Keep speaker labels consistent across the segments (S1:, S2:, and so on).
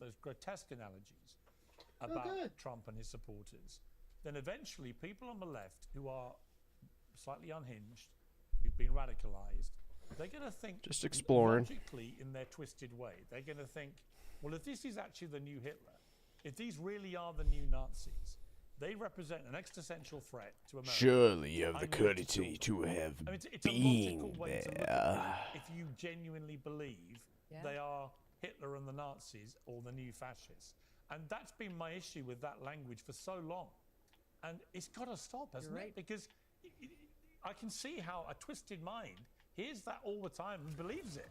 S1: those grotesque analogies about Trump and his supporters, then eventually people on the left who are slightly unhinged, who've been radicalized, they're going to think
S2: just exploring
S1: logically in their twisted way. They're going to think, well, if this is actually the new Hitler, if these really are the new Nazis, they represent an existential threat to America.
S2: Surely you have the courtesy to have
S1: it's a logical way to look at
S2: there.
S1: it if you genuinely believe they are Hitler and the Nazis or the new fascists. And that's been my issue with that language for so long. And it's got to stop, hasn't it? Because I can see how a twisted mind hears that all the time and believes it.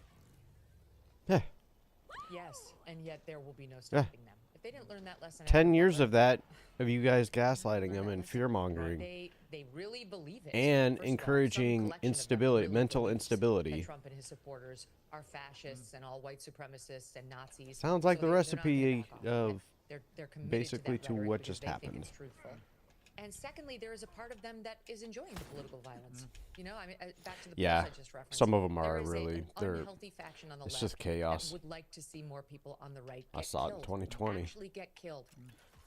S2: Yeah.
S3: Yes, and yet there will be no stopping them. If they didn't learn that lesson,
S2: 10 years of that, of you guys gaslighting them and fear-mongering.
S3: They really believe it.
S2: And encouraging instability, mental instability.
S3: Trump and his supporters are fascists and all white supremacists and Nazis.
S2: Sounds like the recipe of
S3: they're
S2: basically to what just happened.
S3: And secondly, there is a part of them that is enjoying the political violence. You know, I mean, back to the
S2: yeah,
S3: polls I just referenced.
S2: some of them are
S3: there is
S2: really.
S3: They're unhealthy faction on the
S2: it's
S3: left
S2: just chaos.
S3: that would like to see more people on the right get
S2: I saw it in 2020.
S3: actually get killed.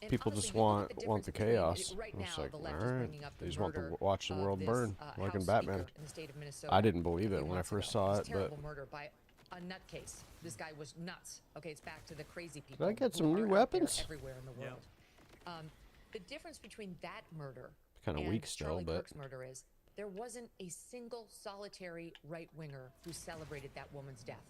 S3: And
S2: People
S3: honestly,
S2: just
S3: you look at
S2: want the
S3: difference
S2: chaos.
S3: between- Right
S2: I was
S3: now,
S2: like,
S3: the
S2: all
S3: left is
S2: right,
S3: bringing up
S2: they
S3: the
S2: just want to
S3: murder
S2: watch the world
S3: of
S2: burn,
S3: this,
S2: like in
S3: House
S2: Batman.
S3: Speaker in the state of Minnesota
S2: I didn't believe
S3: a
S2: it
S3: few
S2: when I
S3: months
S2: first
S3: ago.
S2: saw
S3: This
S2: it, but
S3: terrible murder by a nutcase. This guy was nuts. Okay, it's back to the crazy people.
S2: Did I get
S3: who
S2: some
S3: are
S2: new
S3: out there
S2: weapons?
S3: everywhere in the world. The difference between that murder
S2: Kind of
S3: and
S2: weak still,
S3: Charlie
S2: but
S3: Kirk's murder is there wasn't a single solitary right-winger who celebrated that woman's death.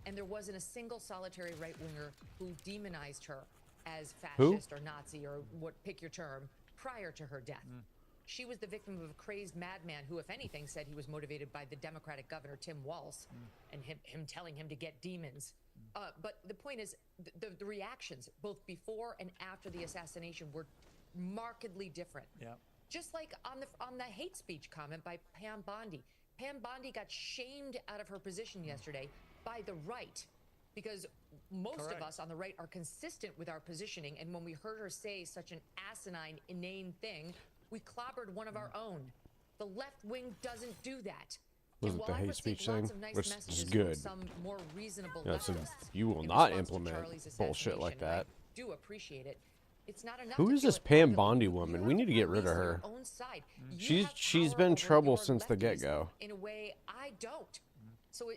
S3: And there wasn't a single solitary right-winger who demonized her as fascist or Nazi or pick your term prior to her death. She was the victim of a crazed madman who, if anything, said he was motivated by the Democratic governor, Tim Walz, and him telling him to get demons. But the point is, the reactions, both before and after the assassination, were markedly different.
S1: Yeah.
S3: Just like on the hate speech comment by Pam Bondi. Pam Bondi got shamed out of her position yesterday by the right because most of us on the right are consistent with our positioning. And when we heard her say such an asinine, inane thing, we clobbered one of our own. The left wing doesn't do that.
S2: wasn't the hate speech thing, which is good.
S3: Some more reasonable
S2: Yeah, so
S3: leftists
S2: you will
S3: in
S2: not
S3: response to
S2: implement
S3: Charlie's
S2: bullshit like
S3: assassination, and I
S2: that.
S3: do appreciate it. It's not enough
S2: Who
S3: to
S2: is
S3: feel
S2: this
S3: it
S2: Pam
S3: privately.
S2: Bondi
S3: You
S2: woman?
S3: have
S2: We need to get
S3: to
S2: rid of
S3: police
S2: her.
S3: your own side. You
S2: She's
S3: have
S2: been
S3: power
S2: trouble
S3: over
S2: since the
S3: your
S2: get-go.
S3: lefties in a way I don't. So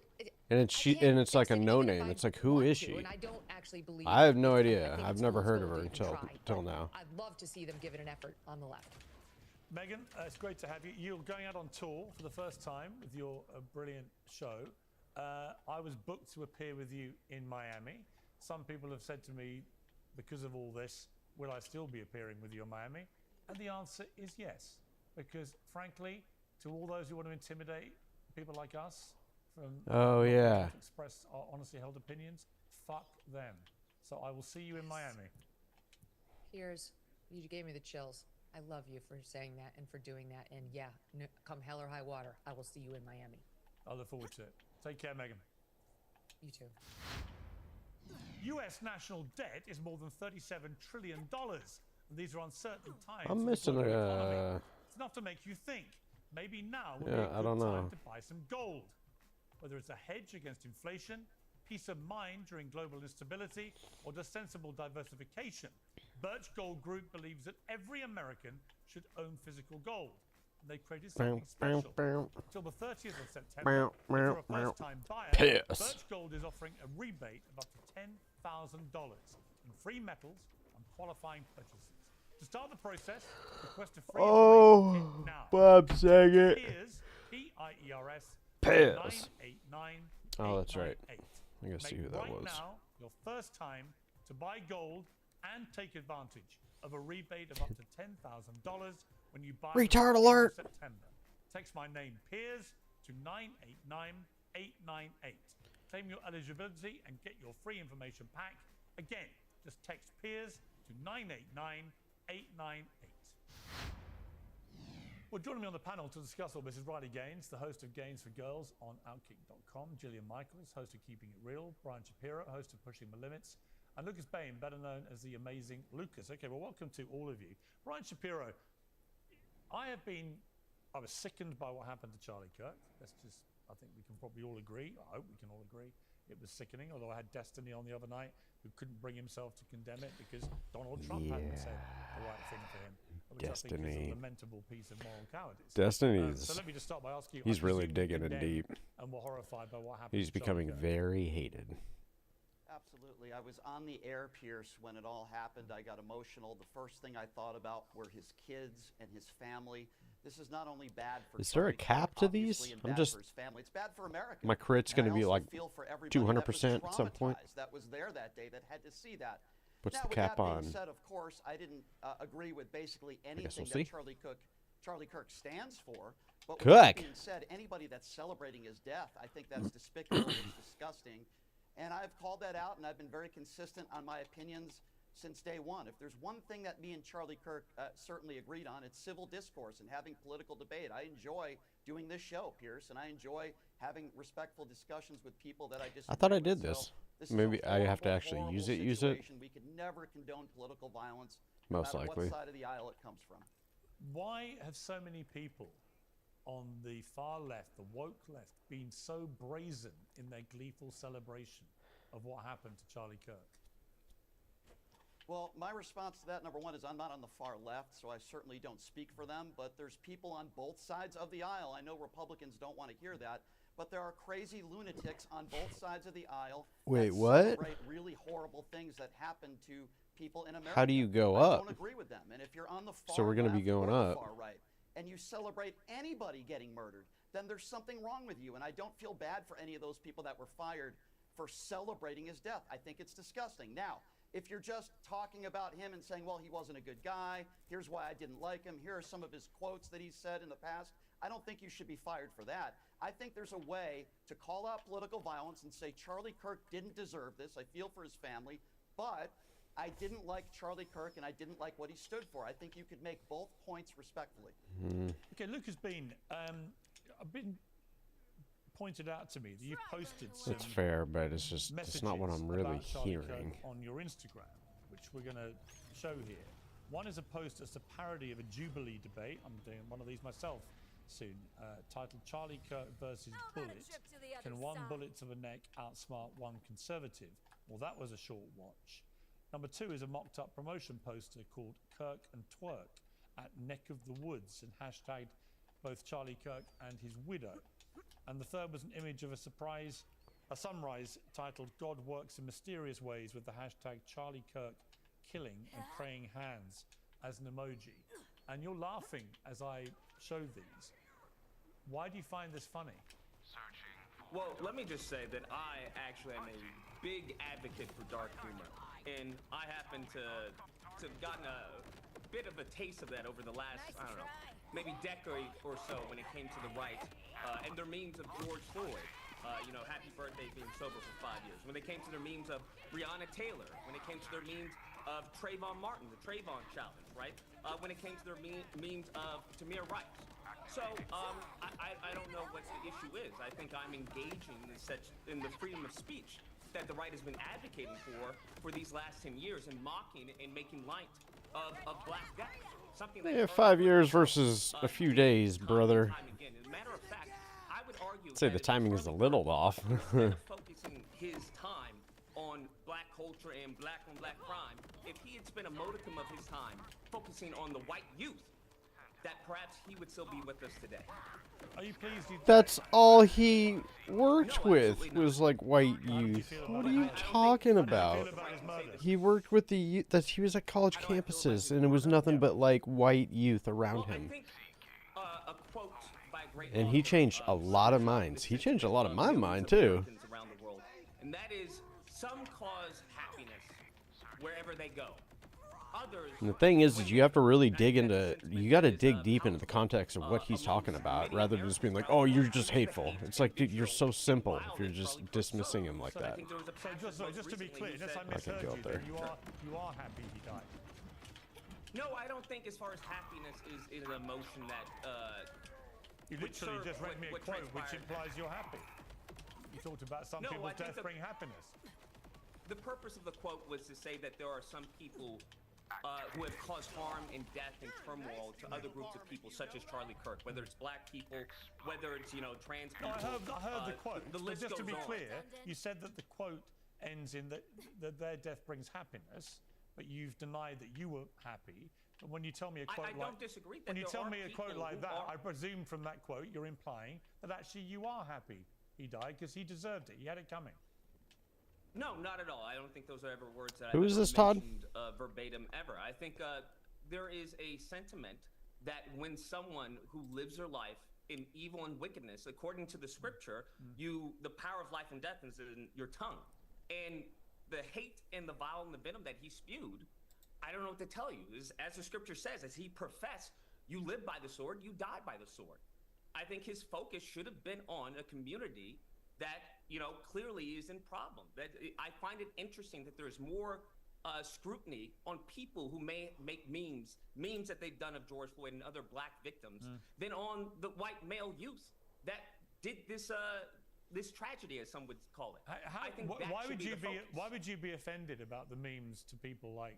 S2: And it's
S3: I can't
S2: it's like
S3: fix
S2: a
S3: it
S2: no
S3: even if
S2: name.
S3: I
S2: It's like, who
S3: want
S2: is
S3: to,
S2: she?
S3: and I don't actually believe
S2: I have no
S3: it's them. I
S2: idea.
S3: think
S2: I've
S3: it's
S2: never heard of
S3: fool's
S2: her
S3: gold to even
S2: till
S3: try.
S2: now.
S3: I'd love to see them give it an effort on the left.
S1: Megan, it's great to have you. You're going out on tour for the first time with your brilliant show. I was booked to appear with you in Miami. Some people have said to me, because of all this, will I still be appearing with you in Miami? And the answer is yes. Because frankly, to all those who want to intimidate people like us from to express our honestly held opinions, fuck them. So I will see you in Miami.
S3: Piers, you gave me the chills. I love you for saying that and for doing that. And yeah, come hell or high water, I will see you in Miami.
S1: I look forward to it. Take care, Megan.
S3: You too.
S1: U.S. national debt is more than $37 trillion. And these are uncertain times.
S2: I'm
S1: for the
S2: missing
S1: global economy.
S2: a.
S1: It's enough to make you think. Maybe now would
S2: Yeah,
S1: be a
S2: I
S1: good
S2: don't
S1: time
S2: know.
S1: to buy some gold. Whether it's a hedge against inflation, peace of mind during global instability, or just sensible diversification, Birch Gold Group believes that every American should own physical gold. And they created something special. Until the 30th of September, if you're a first-time buyer, Birch Gold is offering a rebate of up to $10,000 in free metals on qualifying purchases. To start the process, request a free information kit now.
S2: Bob Saget.
S1: Piers, P-I-E-R-S,
S2: Piers.
S1: 989.
S2: Oh, that's right. I gotta see who that
S1: right
S2: was.
S1: now your first time to buy gold and take advantage of a rebate of up to $10,000 when you buy
S2: Retard
S1: in
S2: alert.
S1: September. Text my name Piers to 989898. Claim your eligibility and get your free information pack. Again, just text Piers to 989898. Well, joining me on the panel to discuss all this is Riley Gaines, the host of Gaines for Girls on Outkick.com, Gillian Michaels, host of Keeping It Real, Brian Shapiro, host of Pushing the Limits, and Lucas Bain, better known as the amazing Lucas. Okay, well, welcome to all of you. Brian Shapiro, I was sickened by what happened to Charlie Kirk. I think we can probably all agree. I hope we can all agree. It was sickening, although I had Destiny on the other night who couldn't bring himself to condemn it because Donald Trump hadn't said the right thing for him. Which I think is a lamentable piece of moral cowardice.
S2: Destiny's.
S1: So let me just start by asking you.
S2: He's really digging in deep.
S1: And we're horrified by what happened.
S2: He's becoming very hated.
S4: Absolutely. I was on the air, Pierce, when it all happened. I got emotional. The first thing I thought about were his kids and his family. This is not only bad for
S2: Is there a cap to these? I'm just.
S4: His family. It's bad for America.
S2: My crit's going to be like 200% at some point.
S4: That was there that day that had to see that.
S2: What's
S4: now,
S2: the cap
S4: with that being
S2: on?
S4: said, of course, I didn't agree with basically anything
S2: we'll
S4: that Charlie Kirk stands for. But with
S2: Cook.
S4: that being said, anybody that's celebrating his death, I think that's despicable. It's disgusting. And I've called that out, and I've been very consistent on my opinions since day one. If there's one thing that me and Charlie Kirk certainly agreed on, it's civil discourse and having political debate. I enjoy doing this show, Pierce, and I enjoy having respectful discussions with people that I disagree with.
S2: I thought I did this.
S4: This
S2: Maybe
S4: is a
S2: I have to
S4: horrible,
S2: actually
S4: horrible
S2: use it.
S4: situation. We could never condone political violence,
S2: Most
S4: no matter
S2: likely.
S4: what side of the aisle it comes from.
S1: Why have so many people on the far left, the woke left, been so brazen in their gleeful celebration of what happened to Charlie Kirk?
S4: Well, my response to that, number one, is I'm not on the far left, so I certainly don't speak for them. But there's people on both sides of the aisle. I know Republicans don't want to hear that, but there are crazy lunatics on both sides of the aisle.
S2: Wait,
S4: that
S2: what?
S4: Celebrate really horrible things that happen to people in America.
S2: How do you go
S4: I
S2: up?
S4: don't agree with them. And if you're on the far
S2: So we're going to be
S4: left
S2: going
S4: or the
S2: up.
S4: far right, and you celebrate anybody getting murdered, then there's something wrong with you. And I don't feel bad for any of those people that were fired for celebrating his death. I think it's disgusting. Now, if you're just talking about him and saying, well, he wasn't a good guy, here's why I didn't like him, here are some of his quotes that he said in the past, I don't think you should be fired for that. I think there's a way to call out political violence and say Charlie Kirk didn't deserve this. I feel for his family, but I didn't like Charlie Kirk and I didn't like what he stood for. I think you could make both points respectfully.
S1: Okay, Luke has been, pointed out to me that you've posted some
S2: It's fair, but it's just it's not what I'm really
S1: about Charlie Kirk
S2: hearing.
S1: on your Instagram, which we're going to show here. One is a post that's a parody of a Jubilee debate. I'm doing one of these myself soon, titled Charlie Kirk versus Bullet. Can one bullet to the neck outsmart one conservative? Well, that was a short watch. Number two is a mocked up promotion poster called Kirk and Twerk at Neck of the Woods and hashtagged both Charlie Kirk and his widow. And the third was an image of a sunrise titled God Works in Mysterious Ways with the hashtag Charlie Kirk killing and praying hands as an emoji. And you're laughing as I show these. Why do you find this funny?
S5: Well, let me just say that I actually am a big advocate for dark humor. And I happen to have gotten a bit of a taste of that over the last, I don't know, maybe decade or so when it came to the right and their memes of George Floyd. Happy birthday being sober for 5 years. When they came to their memes of Breonna Taylor. When it came to their memes of Trayvon Martin, the Trayvon Challenge, right? When it came to their memes of Tamir Rice. So I don't know what the issue is. I think I'm engaging in the freedom of speech that the right has been advocating for these last 10 years and mocking and making light of Black Death. Something that
S2: Yeah, 5 years versus a few days, brother.
S5: As a matter of fact, I would argue
S2: I'd say the timing is a little off.
S5: instead of focusing his time on black culture and black on black crime, if he had spent a modicum of his time focusing on the white youth, that perhaps he would still be with us today.
S1: Are you pleased you
S2: That's all he worked with was like white youth. What are you talking about? He worked with the youth. He was at college campuses, and it was nothing but like white youth around him.
S5: A quote by a great
S2: And he changed a lot of minds. He changed a lot of my mind too.
S5: around the world, and that is some cause happiness wherever they go. Others,
S2: And the thing is you have to really dig into, you got to dig deep into the context of what he's talking about, rather than just being like, oh, you're just hateful. It's like, dude, you're so simple if you're just dismissing him like that.
S1: So just to be clear, unless I
S2: I can
S1: misheard
S2: go
S1: you,
S2: there.
S1: then you are happy he died.
S5: No, I don't think as far as happiness is an emotion that
S1: You
S5: would
S1: literally
S5: serve
S1: just read me a
S5: what
S1: quote which
S5: transpired.
S1: implies you're happy. You talked about some
S5: No,
S1: people's
S5: I think
S1: death bring happiness.
S5: the purpose of the quote was to say that there are some people who have caused harm and death and turmoil to other groups of people, such as Charlie Kirk, whether it's black people, whether it's, trans people.
S1: I heard the quote.
S5: The list
S1: just to
S5: goes
S1: be
S5: on.
S1: clear, you said that the quote ends in that their death brings happiness, but you've denied that you were happy. But when you tell me a quote
S5: I don't disagree that
S1: when you
S5: there
S1: tell
S5: are
S1: me a quote
S5: people
S1: like
S5: who
S1: that,
S5: are-
S1: I presume from that quote you're implying that actually you are happy he died because he deserved it. He had it coming.
S5: No, not at all. I don't think those are ever words that
S2: Who
S5: I've
S2: is
S5: ever
S2: this, Todd?
S5: mentioned, verbatim ever. I think there is a sentiment that when someone who lives their life in evil and wickedness, according to the scripture, the power of life and death is in your tongue. And the hate and the vile and the venom that he spewed, I don't know what to tell you. As the scripture says, as he professed, you live by the sword, you die by the sword. I think his focus should have been on a community that, clearly is in problem. That I find it interesting that there's more scrutiny on people who may make memes that they've done of George Floyd and other black victims, than on the white male youth that did this this tragedy, as some would call it. I think that
S1: why
S5: should
S1: would
S5: be
S1: you
S5: the
S1: be
S5: focus.
S1: why would you be offended about the memes to people like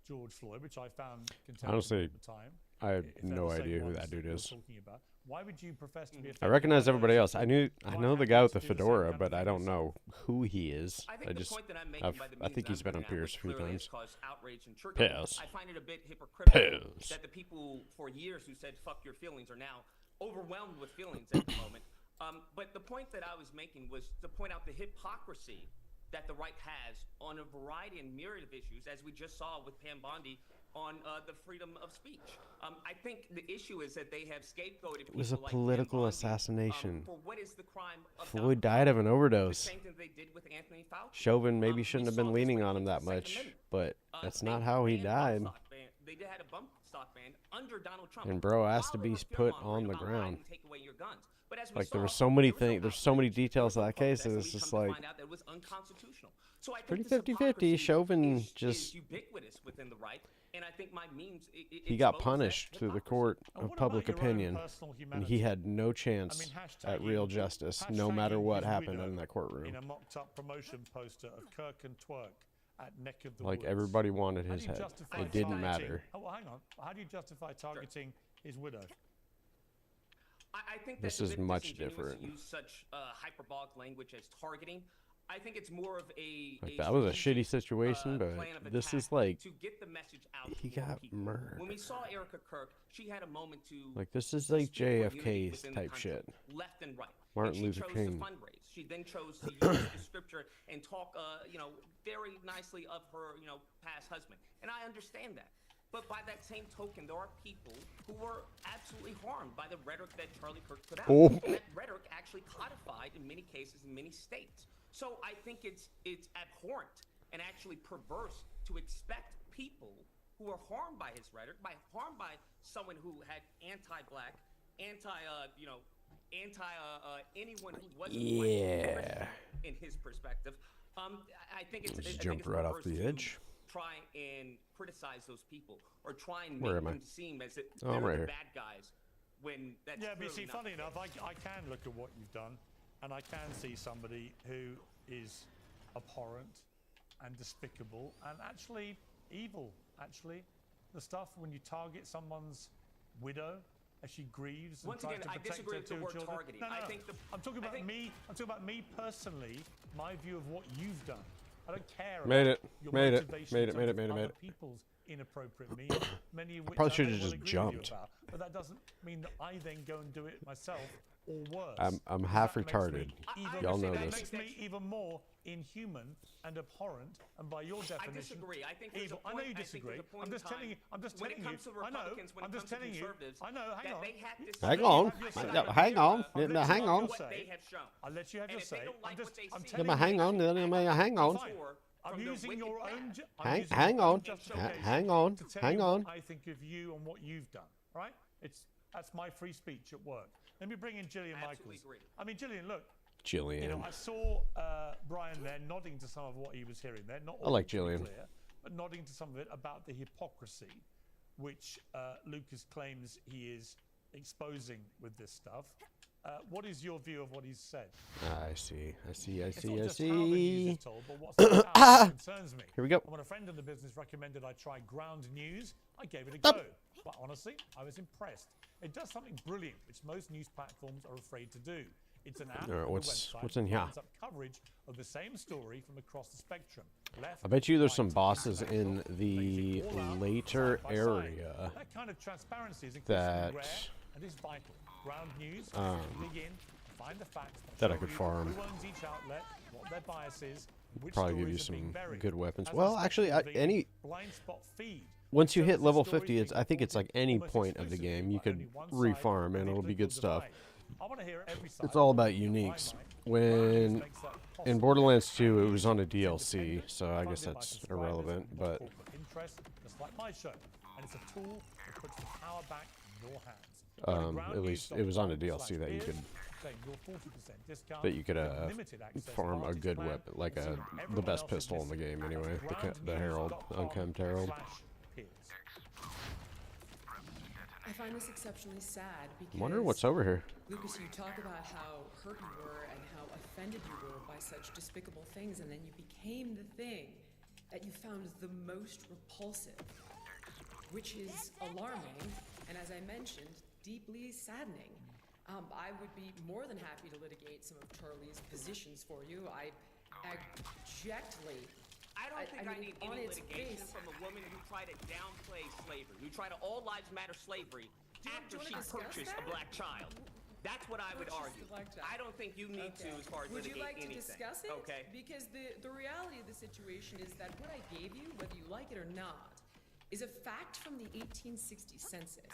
S1: George Floyd, which I found contemptible
S2: Honestly,
S1: at the time?
S2: I have
S1: If they're
S2: no
S1: the same
S2: idea who
S1: ones
S2: that dude
S1: you're
S2: is.
S1: talking about. Why would you profess to be offended?
S2: I recognize
S1: by
S2: everybody
S1: those
S2: else. I
S1: who
S2: know
S1: are
S2: the guy
S1: happy
S2: with
S1: to
S2: the
S1: do the same
S2: fedora,
S1: kind of
S2: but I
S1: thing
S2: don't
S1: yourself?
S2: know who he is.
S5: I think the point that I'm making by the
S2: I
S5: memes
S2: think
S5: that
S2: he's
S5: I'm
S2: been on
S5: bringing out,
S2: Pierce
S5: which
S2: a few
S5: clearly has
S2: times.
S5: caused outrage and church.
S2: Piss.
S5: I find it a bit hypocritical
S2: Piss.
S5: that the people for years who said "fuck your feelings" are now overwhelmed with feelings at the moment. But the point that I was making was to point out the hypocrisy that the right has on a variety and myriad of issues, as we just saw with Pam Bondi on the freedom of speech. I think the issue is that they have scapegoated people
S2: It was a
S5: like Pam
S2: political
S5: Bondi,
S2: assassination.
S5: for what is the crime of
S2: Floyd
S5: Donald
S2: died of an
S5: Trump.
S2: overdose.
S5: The same thing they did with Anthony Fauci.
S2: Chauvin maybe
S5: We
S2: shouldn't have
S5: saw
S2: been
S5: this
S2: leaning
S5: when
S2: on
S5: it
S2: him
S5: came
S2: that
S5: to the
S2: much,
S5: Second
S2: but
S5: Amendment.
S2: that's
S5: They
S2: not how he
S5: banned
S2: died.
S5: bump stock ban. They had a bump stock ban under Donald Trump.
S2: And bro asked to
S5: while they
S2: be
S5: were
S2: put
S5: fear-mongering
S2: on the
S5: about
S2: ground.
S5: Biden, take away your guns. But as we
S2: Like, there
S5: saw,
S2: were so many
S5: there was no
S2: things, there's so many
S5: outrage,
S2: details to
S5: there was
S2: that
S5: no
S2: case,
S5: protest,
S2: and
S5: and
S2: it's
S5: we
S2: just
S5: come to
S2: like,
S5: find out that it was unconstitutional. So I think
S2: pretty
S5: this
S2: 50-50.
S5: hypocrisy
S2: Chauvin
S5: is
S2: just,
S5: ubiquitous within the right, and I think my memes
S2: he got
S5: expose that
S2: punished through the
S5: hypocrisy.
S2: court
S1: And
S2: of
S1: what
S2: public
S1: about your own
S2: opinion,
S1: personal
S2: and he
S1: humanity?
S2: had no chance at real justice, no matter
S1: hashtagging
S2: what
S1: his
S2: happened
S1: widow
S2: in that courtroom.
S1: in a mocked-up promotion poster of Kirk and Twerk at Neck of the
S2: Like,
S1: Woods.
S2: everybody wanted
S1: How
S2: his
S1: do you
S2: head.
S1: justify
S2: It didn't
S1: targeting-
S2: matter.
S1: Oh, well, hang on. How do you justify targeting his widow?
S5: I think
S2: This
S5: that's
S2: is
S5: a bit
S2: much
S5: disingenuous
S2: different.
S5: to use such hyperbolic language as targeting. I think it's more of a
S2: Like, that was a shitty
S5: strategic,
S2: situation, but
S5: plan of
S2: this
S5: attack
S2: is like,
S5: to get the message out
S2: he
S5: to more
S2: got
S5: people.
S2: murdered.
S5: When we saw Erica Kirk, she had a moment to
S2: Like, this is like
S5: speak for unity
S2: JFK
S5: within the
S2: type
S5: country,
S2: shit.
S5: left and right.
S2: Martin
S5: and she
S2: Luther
S5: chose
S2: King.
S5: to fundraise. She then chose to use the scripture and talk, very nicely of her, past husband. And I understand that. But by that same token, there are people who were absolutely harmed by the rhetoric that Charlie Kirk put out.
S2: Oh.
S5: And that rhetoric actually codified in many cases in many states. So I think it's abhorrent and actually perverse to expect people who are harmed by his rhetoric, harmed by someone who had anti-black, anyone who wasn't white,
S2: Yeah.
S5: Christian in his perspective. I think it's
S2: Just
S5: I think
S2: jumped
S5: it's
S2: right off
S5: perverse
S2: the
S5: to
S2: edge.
S5: Try and criticize those people or try and
S2: Where
S5: make
S2: am I?
S5: them seem as if
S2: Oh,
S5: they're
S2: I'm right
S5: the
S2: here.
S5: bad guys when that's
S1: Yeah, but you
S5: clearly
S1: see,
S5: not
S1: funny
S5: the
S1: enough,
S5: case.
S1: I can look at what you've done, and I can see somebody who is abhorrent and despicable and actually evil. Actually, the stuff when you target someone's widow as she grieves and
S5: Once
S1: tries
S5: again,
S1: to
S5: I
S1: protect
S5: disagree
S1: her
S5: with the
S1: two
S5: word
S1: children.
S5: targeting.
S1: No, no,
S5: I
S1: no.
S5: think
S1: I'm talking about
S5: think-
S1: me. I'm talking about me personally. My view of what you've done. I don't care.
S2: Made
S1: about
S2: it.
S1: your
S2: Made it.
S1: motivations
S2: Made it.
S1: of
S2: Made it. Made it.
S1: other
S2: Made it.
S1: people's inappropriate means, many of which
S2: Probably
S1: I
S2: should've
S1: may well
S2: just
S1: agree with you
S2: jumped.
S1: about. But that doesn't mean that I then go and do it myself or worse.
S2: I'm
S1: because
S2: half
S1: that makes me
S2: retarded.
S1: even-
S2: Y'all know
S1: that
S2: this.
S1: makes me even more inhuman and abhorrent, and by your
S5: I
S1: definition,
S5: disagree. I think there's
S1: evil.
S5: a point,
S1: I know you
S5: I think
S1: disagree.
S5: there's a point
S1: I'm
S5: in
S1: just telling you.
S5: time
S1: I'm just
S5: when
S1: telling
S5: it comes
S1: you.
S5: to
S1: I know.
S5: Republicans, when
S1: I'm
S5: it
S1: just
S5: comes to
S1: telling you.
S5: conservatives,
S1: I know. Hang
S5: that
S1: on.
S5: they have to
S2: Hang
S5: say
S2: on.
S1: Have your say.
S2: Hang on.
S1: I'll let you
S2: Hang
S1: have
S2: on.
S1: your
S5: what
S1: say.
S5: they have shown.
S1: I'll let you have
S5: And
S1: your
S5: if they
S1: say.
S5: don't like
S1: I'm
S5: what
S1: just.
S5: they
S1: I'm
S5: see,
S1: telling
S2: Let me
S1: you.
S2: hang on. Let me hang on.
S1: Fine.
S5: From
S1: I'm
S5: their
S1: using
S5: wicked
S1: your
S5: path.
S1: own.
S2: Hang on.
S1: justification
S2: Hang on.
S1: to tell
S2: Hang
S1: you
S2: on.
S1: what I think of you and what you've done. Right? That's my free speech at work. Let me bring in Gillian
S5: Absolutely
S1: Michaels.
S5: agree.
S1: I mean, Gillian, look.
S2: Jillian.
S1: I saw Brian there nodding to some of what he was hearing there. Not
S2: I
S1: all,
S2: like
S1: to be
S2: Gillian.
S1: clear, but nodding to some of it about the hypocrisy, which Lucas claims he is exposing with this stuff. What is your view of what he's said?
S2: I see.
S1: It's not just how the news is told, but what's the outcome that concerns me.
S2: Here we go.
S1: And when a friend in the business recommended I try Ground News, I gave it a go. But honestly, I was impressed. It does something brilliant, which most news platforms are afraid to do. It's an app
S2: All right,
S1: on
S2: what's
S1: the website
S2: in here?
S1: that lines up coverage of the same story from across the spectrum. Left,
S2: I bet you there's some
S1: right,
S2: bosses in
S1: international,
S2: the
S1: basic, all out,
S2: later
S1: side by side.
S2: area
S1: That kind of transparency is
S2: that
S1: increasingly rare and is vital. Ground News, dig in, find the facts
S2: that I
S1: show
S2: could
S1: you
S2: farm.
S1: who owns each outlet, what their bias is, which
S2: Probably give you
S1: stories are being
S2: some
S1: buried.
S2: good weapons.
S1: As a
S2: Well, actually,
S1: special
S2: any
S1: blind spot feed,
S2: once you
S1: shows
S2: hit
S1: the
S2: level
S1: stories
S2: 50, it's
S1: being
S2: I think it's like
S1: reported
S2: any
S1: almost
S2: point of the
S1: exclusively
S2: game you
S1: by
S2: could
S1: only one side
S2: refarm
S1: of
S2: and
S1: the
S2: it'll be
S1: political
S2: good stuff.
S1: divide. I want to hear every side
S2: It's all
S1: from
S2: about
S1: the view of my
S2: uniques.
S1: mind.
S2: When
S1: Makes that
S2: in
S1: possible.
S2: Borderlands 2, it
S1: News
S2: was on a
S1: is
S2: DLC,
S1: independent,
S2: so I guess
S1: funded by
S2: that's
S1: subscribers
S2: irrelevant.
S1: with
S2: But
S1: corporate interest, just like my show, and it's a tool that puts the power back in your hands.
S2: at least it was on a DLC that you could farm a good weapon, like the best pistol in the game anyway, the Herald, Unkempt Herald.
S6: I find this exceptionally sad because
S2: Wonder what's over here.
S6: Lucas, you talk about how hurt you were and how offended you were by such despicable things, and then you became the thing that you found the most repulsive, which is alarming, and as I mentioned, deeply saddening. I would be more than happy to litigate some of Charlie's positions for you. I abjectly.
S5: I don't think I
S6: mean,
S5: need
S6: on
S5: any
S6: its
S5: litigation
S6: face-
S5: from a woman who tried to downplay slavery, who tried to all lives matter slavery after
S6: wanna
S5: she
S6: discuss
S5: purchased
S6: that?
S5: a black child. That's what I would
S6: Purchased
S5: argue.
S6: a black child.
S5: I don't think you need to as far as
S6: Would you
S5: litigate
S6: like
S5: anything.
S6: to discuss it?
S5: Okay.
S6: Because the reality of the situation is that what I gave you, whether you like it or not, is a fact from the 1860 census.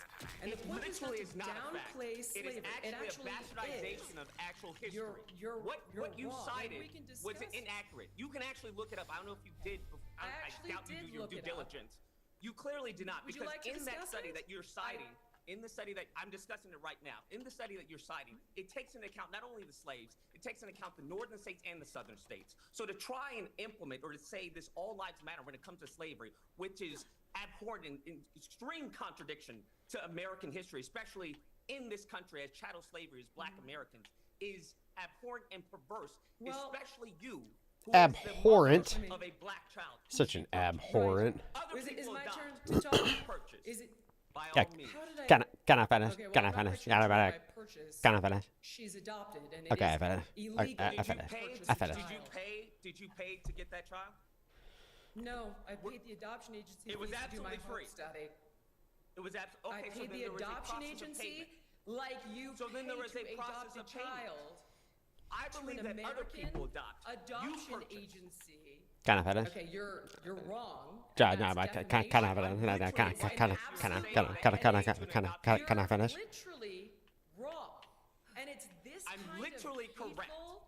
S6: And
S5: It
S6: the point
S5: literally
S6: is not
S5: is not
S6: to
S5: a fact.
S6: downplay
S5: It
S6: slavery.
S5: is actually a bastardization of actual history.
S6: You're
S5: what you
S6: wrong, and
S5: cited
S6: we can
S5: was
S6: discuss it.
S5: inaccurate. You can actually look it up. I don't know if you did.
S6: I
S5: I
S6: actually
S5: doubt you
S6: did
S5: do your
S6: look
S5: due
S6: it up.
S5: diligence. You clearly did not,
S6: Would you
S5: because
S6: like to
S5: in that
S6: discuss
S5: study
S6: it?
S5: that you're citing, in the study that I'm discussing it right now, in the study that you're citing, it takes into account not only the slaves, it takes into account the northern states and the southern states. So to try and implement or to say this all lives matter when it comes to slavery, which is abhorrent and in extreme contradiction to American history, especially in this country as chattel slavery as black Americans, is abhorrent and perverse,
S6: Well-
S5: especially you. Who
S2: Abhorrent?
S5: Is the mother of a black child.
S2: Such an abhorrent.
S5: Other
S6: Is it
S5: people
S6: my
S5: adopt.
S6: turn to talk?
S5: Purchase.
S6: Is it?
S5: By
S2: Yeah.
S5: all means.
S6: How did I?
S2: Can I finish?
S6: Okay, well,
S2: Can I
S6: I'm not
S2: finish?
S6: quite sure
S2: Can I
S6: if
S2: finish?
S6: purchase.
S2: Can I finish?
S6: She's adopted, and it
S2: Okay,
S6: is
S2: I finished.
S6: illegal.
S2: I
S5: Did
S2: finished.
S5: you
S6: to
S5: pay?
S6: purchase
S2: I
S6: a
S2: finished.
S5: Did you
S6: child.
S5: pay? Did you pay to get that child?
S6: No, I paid the adoption agency.
S5: It was
S6: fees to do my
S5: absolutely free.
S6: hope study.
S5: It was
S6: I
S5: okay. So
S6: paid
S5: then
S6: the
S5: there was a
S6: adoption
S5: process of
S6: agency
S5: payment.
S6: like you
S5: So then there
S6: pay
S5: was
S6: to
S5: a process
S6: adopt a
S5: of payment.
S6: child.
S5: I
S6: To
S5: believe
S6: an
S5: that other
S6: American
S5: people adopt. You
S6: adoption
S5: purchase.
S6: agency.
S2: Can I finish?
S6: Okay, you're wrong.
S2: Yeah,
S6: and
S2: no,
S6: that's
S2: but
S6: defamation.
S2: can I finish? No, no, can I finish?
S6: Literally wrong, and it's this
S5: I'm
S6: kind
S5: literally
S6: of
S5: correct.
S6: hateful-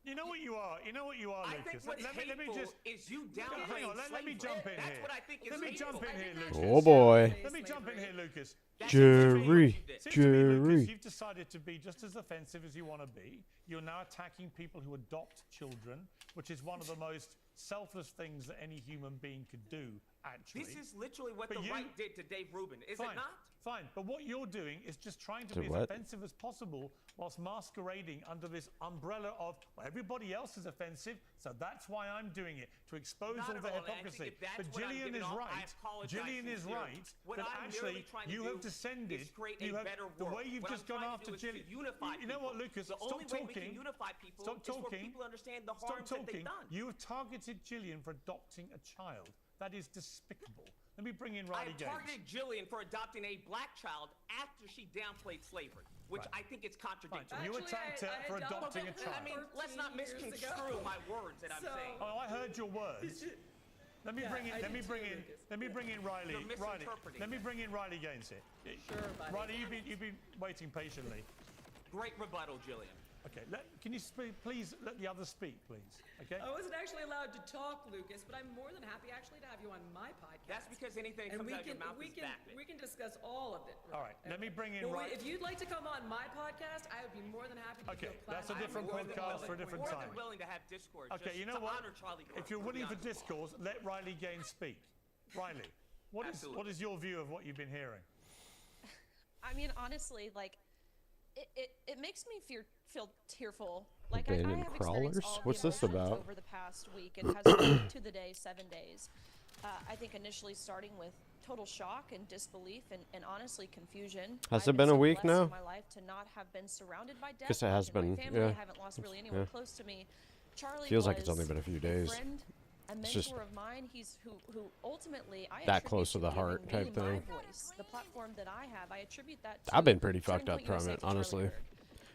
S1: You know what you are? You know what you are,
S5: I
S1: Lucas?
S5: think what's
S1: let me
S5: hateful
S1: just...
S5: is you
S1: Hang
S5: downplaying
S1: on, let me
S5: slavery.
S1: jump in
S5: That's
S1: here.
S5: what I think is
S1: Let me
S5: hateful.
S1: jump in
S6: I
S1: here,
S6: did not
S1: Lucas.
S2: Oh boy.
S6: downplay
S1: Let me jump in
S6: slavery.
S1: here, Lucas.
S5: That's
S2: Jerry.
S5: what you did.
S1: Seems to me, Lucas,
S2: Jerry.
S1: you've decided to be just as offensive as you want to be. You're now attacking people who adopt children, which is one of the most selfless things that any human being could do, actually.
S5: This is literally what
S1: But
S5: the
S1: you-
S5: right did to Dave Rubin, is
S1: Fine,
S5: it not?
S1: fine. But what you're doing is just trying to
S2: To
S1: be
S2: what?
S1: as offensive as possible whilst masquerading under this umbrella of, well, everybody else is offensive, so that's why I'm doing it, to expose
S5: Not
S1: all
S5: at
S1: the
S5: all, and I
S1: hypocrisy.
S5: think if that's
S1: But
S5: what I'm
S1: Gillian
S5: giving
S1: is
S5: off, I
S1: right.
S5: apologize
S1: Gillian is
S5: sincerely.
S1: right
S5: What
S1: that
S5: I'm
S1: actually
S5: merely trying to
S1: you
S5: do
S1: have descended.
S5: is create
S1: you
S5: a
S1: have,
S5: better
S1: the
S5: world.
S1: way you've
S5: What
S1: just
S5: I'm
S1: gone
S5: trying to
S1: after
S5: do is to
S1: Gillian.
S5: unify
S1: You know what,
S5: people.
S1: Lucas?
S5: The
S1: Stop
S5: only way we
S1: talking.
S5: can unify people
S1: Stop
S5: is for
S1: talking.
S5: people to understand the
S1: Stop
S5: harms that
S1: talking.
S5: they've done.
S1: You have targeted Gillian for adopting a child. That is despicable. Let me bring in
S5: I
S1: Riley Gaines.
S5: targeted Jillian for adopting a black child after she downplayed slavery, which
S1: Right.
S5: I think is contradictory.
S1: You
S6: Actually,
S1: attacked her
S6: I
S1: for
S6: adopted
S1: adopting a
S6: her.
S1: child.
S5: I mean, let's not
S6: 14 years
S5: misconstrue
S6: ago.
S5: my words that I'm
S6: So-
S5: saying.
S1: Oh, I heard your words. Let me
S6: Yeah,
S1: bring in.
S6: I
S1: Let me
S6: did
S1: bring
S6: too,
S1: in.
S6: Lucas.
S1: Let me bring in Riley.
S5: You're
S1: Riley.
S5: misinterpreting
S1: Let me
S5: it.
S1: bring in Riley Gaines here.
S6: Sure, buddy.
S1: Riley, you've been waiting patiently.
S5: Great rebuttal, Jillian.
S1: Okay, can you please let the others speak, please? Okay.
S6: I wasn't actually allowed to talk, Lucas, but I'm more than happy actually to have you on my podcast.
S5: That's because anything
S6: and
S5: comes
S6: we
S5: out of your
S6: can
S5: mouth is backlit.
S6: we can discuss all of it.
S1: All right, let me bring in
S6: Well,
S1: Riley.
S6: if you'd like to come on my podcast, I would be more than happy to
S1: Okay,
S6: do a
S1: that's a
S6: platform.
S1: different
S6: I'm more than
S1: podcast
S6: willing-
S1: for a different
S5: More
S1: time.
S5: than willing to have discourse.
S1: Okay,
S5: just
S1: you know
S5: to
S1: what?
S5: honor Charlie Kirk,
S1: If you're
S5: to be
S1: willing for
S5: honest with you.
S1: discourse, let Riley Gaines speak. Riley, what
S5: Absolutely.
S1: is your view of what you've been hearing?
S7: I mean, honestly, like, it makes me feel tearful. Like I
S2: Abandoned
S7: have
S2: crawlers?
S7: experienced all of
S2: What's
S7: the
S2: this
S7: emotions
S2: about?
S7: over the past week. It has been to the day 7 days. I think initially starting with total shock and disbelief and honestly confusion.
S2: Has
S7: I've
S2: it been a
S7: so
S2: week
S7: blessed
S2: now?
S7: in my life to not have been surrounded by death.
S2: Guess it has
S7: like in my
S2: been,
S7: family.
S2: yeah.
S7: I haven't lost really anyone
S2: Yeah.
S7: close to me. Charlie
S2: Feels like it's
S7: was
S2: only been a few
S7: a
S2: days.
S7: friend, a
S2: It's
S7: mentor
S2: just
S7: of mine. He's who ultimately I
S2: that
S7: attribute
S2: close to the
S7: giving
S2: heart
S7: me
S2: type
S7: my
S2: thing.
S7: voice, the platform that I have. I attribute that to
S2: I've been pretty
S7: Turning
S2: fucked up
S7: Point
S2: from
S7: USA
S2: it,
S7: to Charlie
S2: honestly.
S7: Kirk.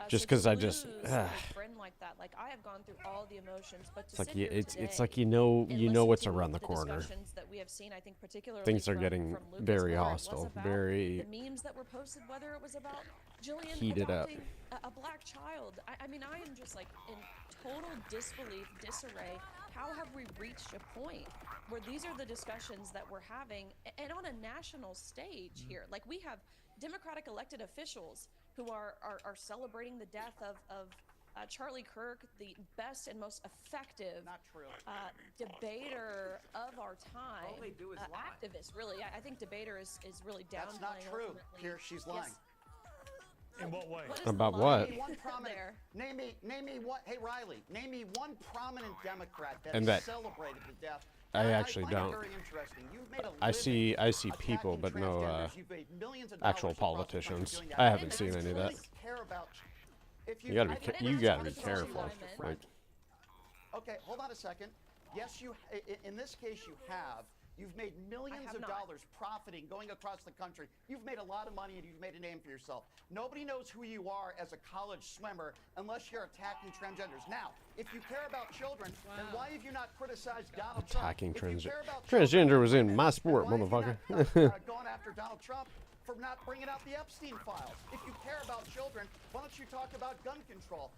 S2: Just
S7: So
S2: 'cause
S7: to
S2: I just-
S7: lose a friend like that, like I have gone through all the emotions, but to
S2: It's like
S7: sit
S2: you,
S7: here
S2: it's
S7: today
S2: like you
S7: and
S2: know
S7: listen
S2: what's
S7: to
S2: around the
S7: the
S2: corner.
S7: discussions that we have seen, I think particularly
S2: Things are
S7: from
S2: getting
S7: Lucas,
S2: very
S7: where it was
S2: hostile,
S7: about
S2: very
S7: the memes that were posted, whether it was about Jillian
S2: heated up.
S7: adopting a black child. I mean, I am just like in total disbelief, disarray. How have we reached a point where these are the discussions that we're having, and on a national stage here? Like we have Democratic elected officials who are celebrating the death of Charlie Kirk, the best and most effective
S4: Not true.
S7: debater of our time.
S5: All they do is lie.
S7: Activist, really. I think debater is really downplaying.
S4: That's not true.
S7: ultimately.
S4: Here, she's lying.
S7: Yes.
S1: In what way?
S7: What is
S2: About
S7: lying
S2: what?
S4: Name me one prominent.
S7: there?
S4: Name me one. Hey Riley, name me one prominent Democrat that
S2: And
S4: has
S2: that-
S4: celebrated the death.
S2: I actually
S4: find it
S2: don't.
S4: very interesting. You've made a
S2: I see
S4: living
S2: people,
S4: attacking
S2: but no
S4: transgenders. You've made millions of
S2: actual
S4: dollars across the country
S2: politicians.
S4: doing that.
S2: I haven't
S4: And
S2: seen
S4: if
S2: any of
S4: you
S2: that.
S4: really care about, if
S2: You gotta
S4: I
S2: be,
S4: think
S2: you
S4: that's
S2: gotta
S4: one
S2: be
S4: of the policy
S2: careful.
S4: lines for
S2: Like,
S4: Okay, hold on a second. Yes, in this case you have. You've made millions
S7: have
S4: of
S7: not.
S4: dollars profiting, going across the country. You've made a lot of money and you've made a name for yourself. Nobody knows who you are as a college swimmer unless you're attacking transgenders. Now, if you care about children, then why have you not criticized Donald
S2: Attacking
S4: Trump? If you
S2: transgen-
S4: care about
S2: transgender
S4: children,
S2: was in
S4: then
S2: my sport,
S4: why have you
S2: motherfucker.
S4: not, gone after Donald Trump for not bringing out the Epstein files? If you care about children, why don't you talk about gun control?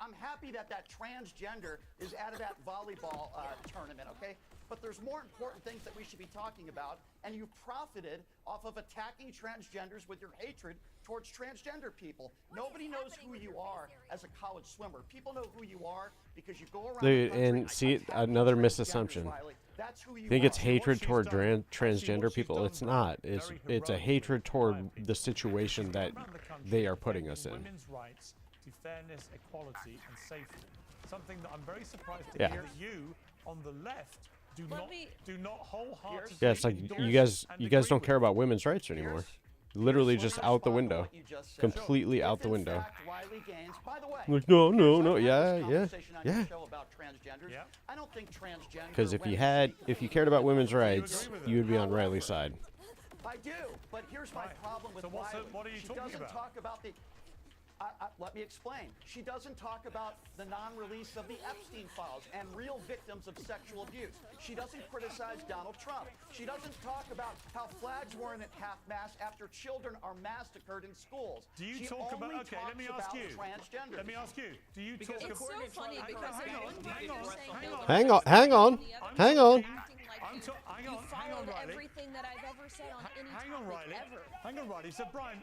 S4: I'm happy that transgender is out of that volleyball tournament, okay? But there's more important things that we should be talking about, and you profited off of attacking transgenders with your hatred towards transgender people. Nobody knows who you are as a college swimmer. People know who you are because you go around
S2: Dude,
S4: the country
S2: and see,
S4: attacking
S2: another
S4: transgenders,
S2: misassumption.
S4: Riley. That's who you
S2: think it's
S4: are.
S2: hatred
S1: she's
S2: toward
S1: done-
S2: transgender
S1: what she's
S2: people.
S1: done
S2: It's not. It's
S1: very
S2: a
S1: heroically,
S2: hatred
S1: in my
S2: toward
S1: opinion.
S2: the situation that
S1: Around the country
S2: they are putting us
S1: defending
S2: in.
S1: Women's rights to fairness, equality, and safety. Something that I'm very surprised to
S2: Yeah.
S1: hear that you, on the left, do
S7: Let
S1: not wholeheartedly
S2: Yeah, it's like
S1: endorse
S2: you guys
S1: and
S2: you guys
S1: agree
S2: don't
S1: with.
S2: care about women's rights anymore. Literally
S4: Here's
S2: just
S4: what
S2: out the
S4: respond to
S2: window.
S4: what you just said.
S2: Completely out
S4: If,
S2: the
S4: in
S2: window.
S4: fact, Riley Gaines, by the way,
S2: Like, no, no, no,
S4: I've had
S2: yeah,
S4: this
S2: yeah,
S4: conversation on your
S2: yeah.
S4: show about transgenders.
S1: Yeah.
S4: I don't think transgender
S2: Because if you
S4: women
S2: had,
S4: should be
S2: if you cared about women's
S1: agree
S2: rights,
S1: with it?
S2: you would be on Riley's side.
S4: I do, but here's my
S1: Right.
S4: problem with
S1: So what's
S4: Riley.
S1: what are you
S4: she
S1: talking
S4: doesn't
S1: about?
S4: talk about the. Let me explain. She doesn't talk about the non-release of the Epstein files and real victims of sexual abuse. She doesn't criticize Donald Trump. She doesn't talk about how flags weren't at half-mast after children are massacred in schools.
S1: Do you
S4: She
S1: talk about?
S4: only
S1: Okay, let me
S4: talks
S1: ask
S4: about
S1: you.
S4: transgenders.
S1: Let me ask you. Do you talk
S7: It's
S1: about?
S7: so
S5: According to
S7: funny
S5: Trump,
S7: because
S1: hang
S7: at
S1: on,
S7: one point
S1: hang
S7: you're
S1: on.
S7: saying
S5: Hang
S7: nobody
S5: on.
S2: Hang on,
S7: cares
S2: hang
S7: about
S2: on,
S7: the other
S2: hang
S7: person,
S2: on.
S7: acting like
S1: I'm
S7: you-
S1: ta- hang
S7: you
S1: on, hang on,
S7: followed
S1: Riley.
S7: everything that I've ever said on any
S1: Hang on,
S7: topic
S1: Riley.
S7: ever.
S1: Hang on, Riley. So, Brian,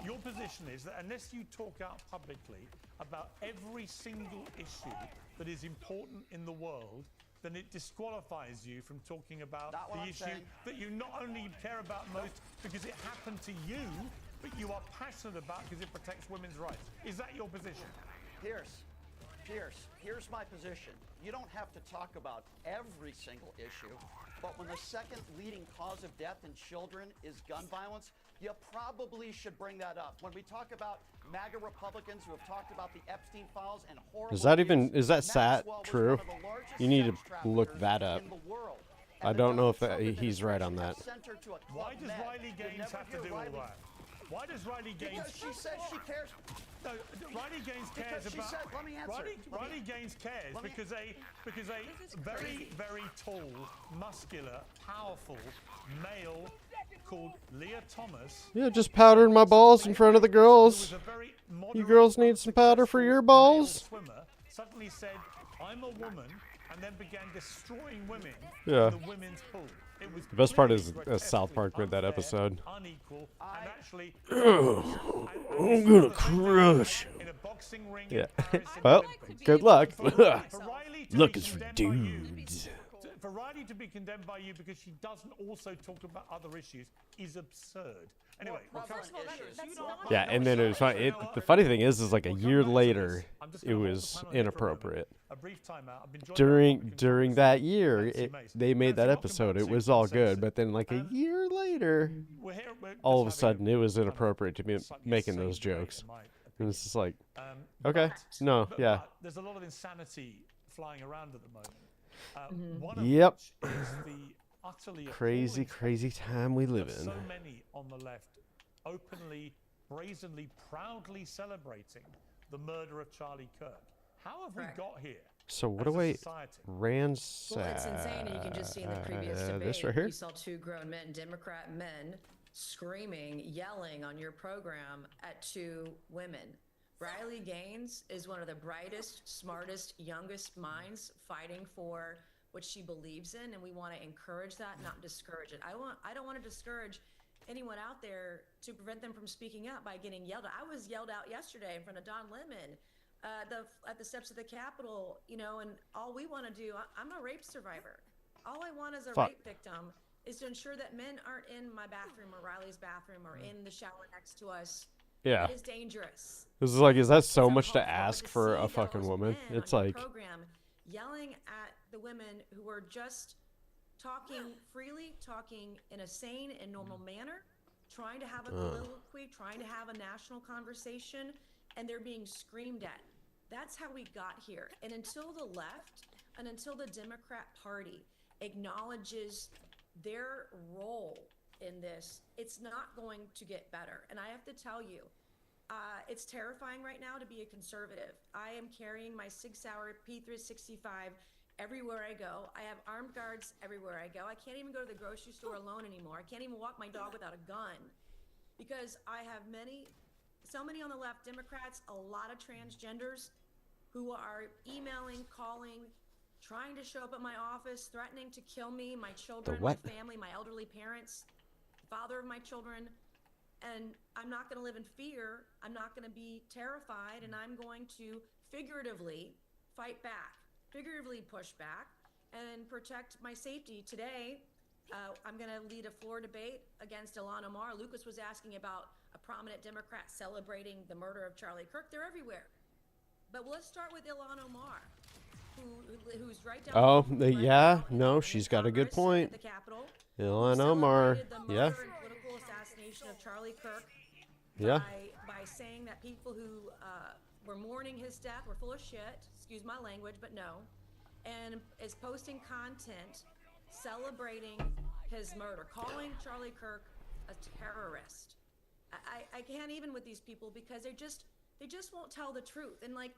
S1: your position is that unless you talk out publicly about every single issue that is important in the world, then it disqualifies you from talking about
S4: Not what
S1: the
S4: I'm
S1: issue
S4: saying.
S1: that you not only care about most because it happened to you, but you are passionate about because it protects women's rights. Is that your position?
S4: Pierce, here's my position. You don't have to talk about every single issue, but when the second leading cause of death in children is gun violence, you probably should bring that up. When we talk about MAGA Republicans who have talked about the Epstein files and horrible
S2: Is that even-
S4: abuse,
S2: is that stat
S4: Maxwell was
S2: true?
S4: one of the largest
S2: You need
S4: sex
S2: to look
S4: traffickers
S2: that up.
S4: in the world.
S2: I
S4: And the
S2: don't know if
S4: Donald Trump
S2: he's right on that.
S4: administration has sent her to a
S1: Why
S4: Club
S1: does
S4: Med.
S1: Riley
S4: You'd
S1: Gaines
S4: never
S1: have to
S4: hear
S1: do all
S4: Riley-
S1: that? Why does Riley Gaines?
S4: Because she says she cares.
S1: No, Riley Gaines cares
S4: Because she
S1: about.
S4: said, let me answer.
S1: Riley Gaines cares
S4: let me-
S1: because a very very tall, muscular, powerful male called Leah Thomas.
S2: Yeah, just powdered my balls in front of the
S1: who
S2: girls.
S1: was a very
S2: You
S1: moderate,
S2: girls need some powder for your
S1: successful
S2: balls?
S1: male swimmer suddenly said, "I'm a woman," and then began destroying women
S2: Yeah.
S1: in the women's pool. It was
S2: The best part
S1: clearly
S2: is
S1: grotesquely
S2: South Park with that
S1: unfair,
S2: episode.
S1: unequal, and actually.
S2: I'm gonna crush.
S1: In a boxing ring
S2: Yeah.
S1: in Paris in the
S2: Well,
S1: Olympics.
S2: good luck.
S1: For Riley to
S2: Look
S1: be
S2: is for
S1: condemned by you,
S2: dudes.
S1: for Riley to be condemned by you because she doesn't also talk about other issues is absurd. Anyway,
S3: Well, first of all, that's not
S2: Yeah, and then it was fun. The funny thing is like a year later, it was inappropriate.
S1: a brief timeout. I've been joined
S2: During that year, they made that episode. It was all good, but then like a year later, all of a sudden it was inappropriate to be making those jokes. And it's just like, okay, no, yeah.
S1: But there's a lot of insanity flying around at the moment. One of
S2: Yep.
S1: which is the utterly
S2: Crazy,
S1: appalling
S2: crazy time we live
S1: of
S2: in.
S1: so many on the left openly, brazenly, proudly celebrating the murder of Charlie Kirk. How have we got here?
S2: So what
S1: as
S2: do
S1: a
S2: I
S1: society?
S2: ransack?
S8: Well, it's insane, and you can just see in the previous debate,
S2: this right here?
S8: you saw two grown men, Democrat men, screaming, yelling on your program at two women. Riley Gaines is one of the brightest, smartest, youngest minds fighting for what she believes in, and we want to encourage that, not discourage it. I don't want to discourage anyone out there to prevent them from speaking up by getting yelled at. I was yelled out yesterday in front of Don Lemon at the steps of the Capitol, you know, and all we want to do, I'm a rape survivor. All I want as a rape victim is to ensure that men aren't in my bathroom or Riley's bathroom or in the shower next to us.
S2: Yeah.
S8: It is dangerous.
S2: This is like, is that so
S8: It's
S2: much to
S8: uncalled
S2: ask
S8: to
S2: for
S8: see
S2: a fucking
S8: those
S2: woman?
S8: men
S2: It's
S8: on your
S2: like,
S8: program yelling at the women who are just talking freely, talking in a sane and normal manner, trying to have a colloquy, trying to have a national conversation, and they're being screamed at. That's how we got here. And until the left and until the Democrat Party acknowledges their role in this, it's not going to get better. And I have to tell you, it's terrifying right now to be a conservative. I am carrying my 6 Sauer P365 everywhere I go. I have armed guards everywhere I go. I can't even go to the grocery store alone anymore. I can't even walk my dog without a gun because I have so many on the left, Democrats, a lot of transgenders who are emailing, calling, trying to show up at my office, threatening to kill me, my children, my family, my elderly parents, father of my children. And I'm not going to live in fear. I'm not going to be terrified. And I'm going to figuratively fight back, figuratively push back, and protect my safety. Today, I'm going to lead a floor debate against Ilhan Omar. Lucas was asking about a prominent Democrat celebrating the murder of Charlie Kirk. They're everywhere. But let's start with Ilhan Omar, who's right down.
S2: She's got a good point.
S8: At the Capitol,
S2: Ilhan Omar, yeah.
S8: Political assassination of Charlie Kirk.
S2: Yeah.
S8: By saying that people who were mourning his death were full of shit. Excuse my language, but no. And is posting content celebrating his murder, calling Charlie Kirk a terrorist. I can't even with these people because they just won't tell the truth. And like,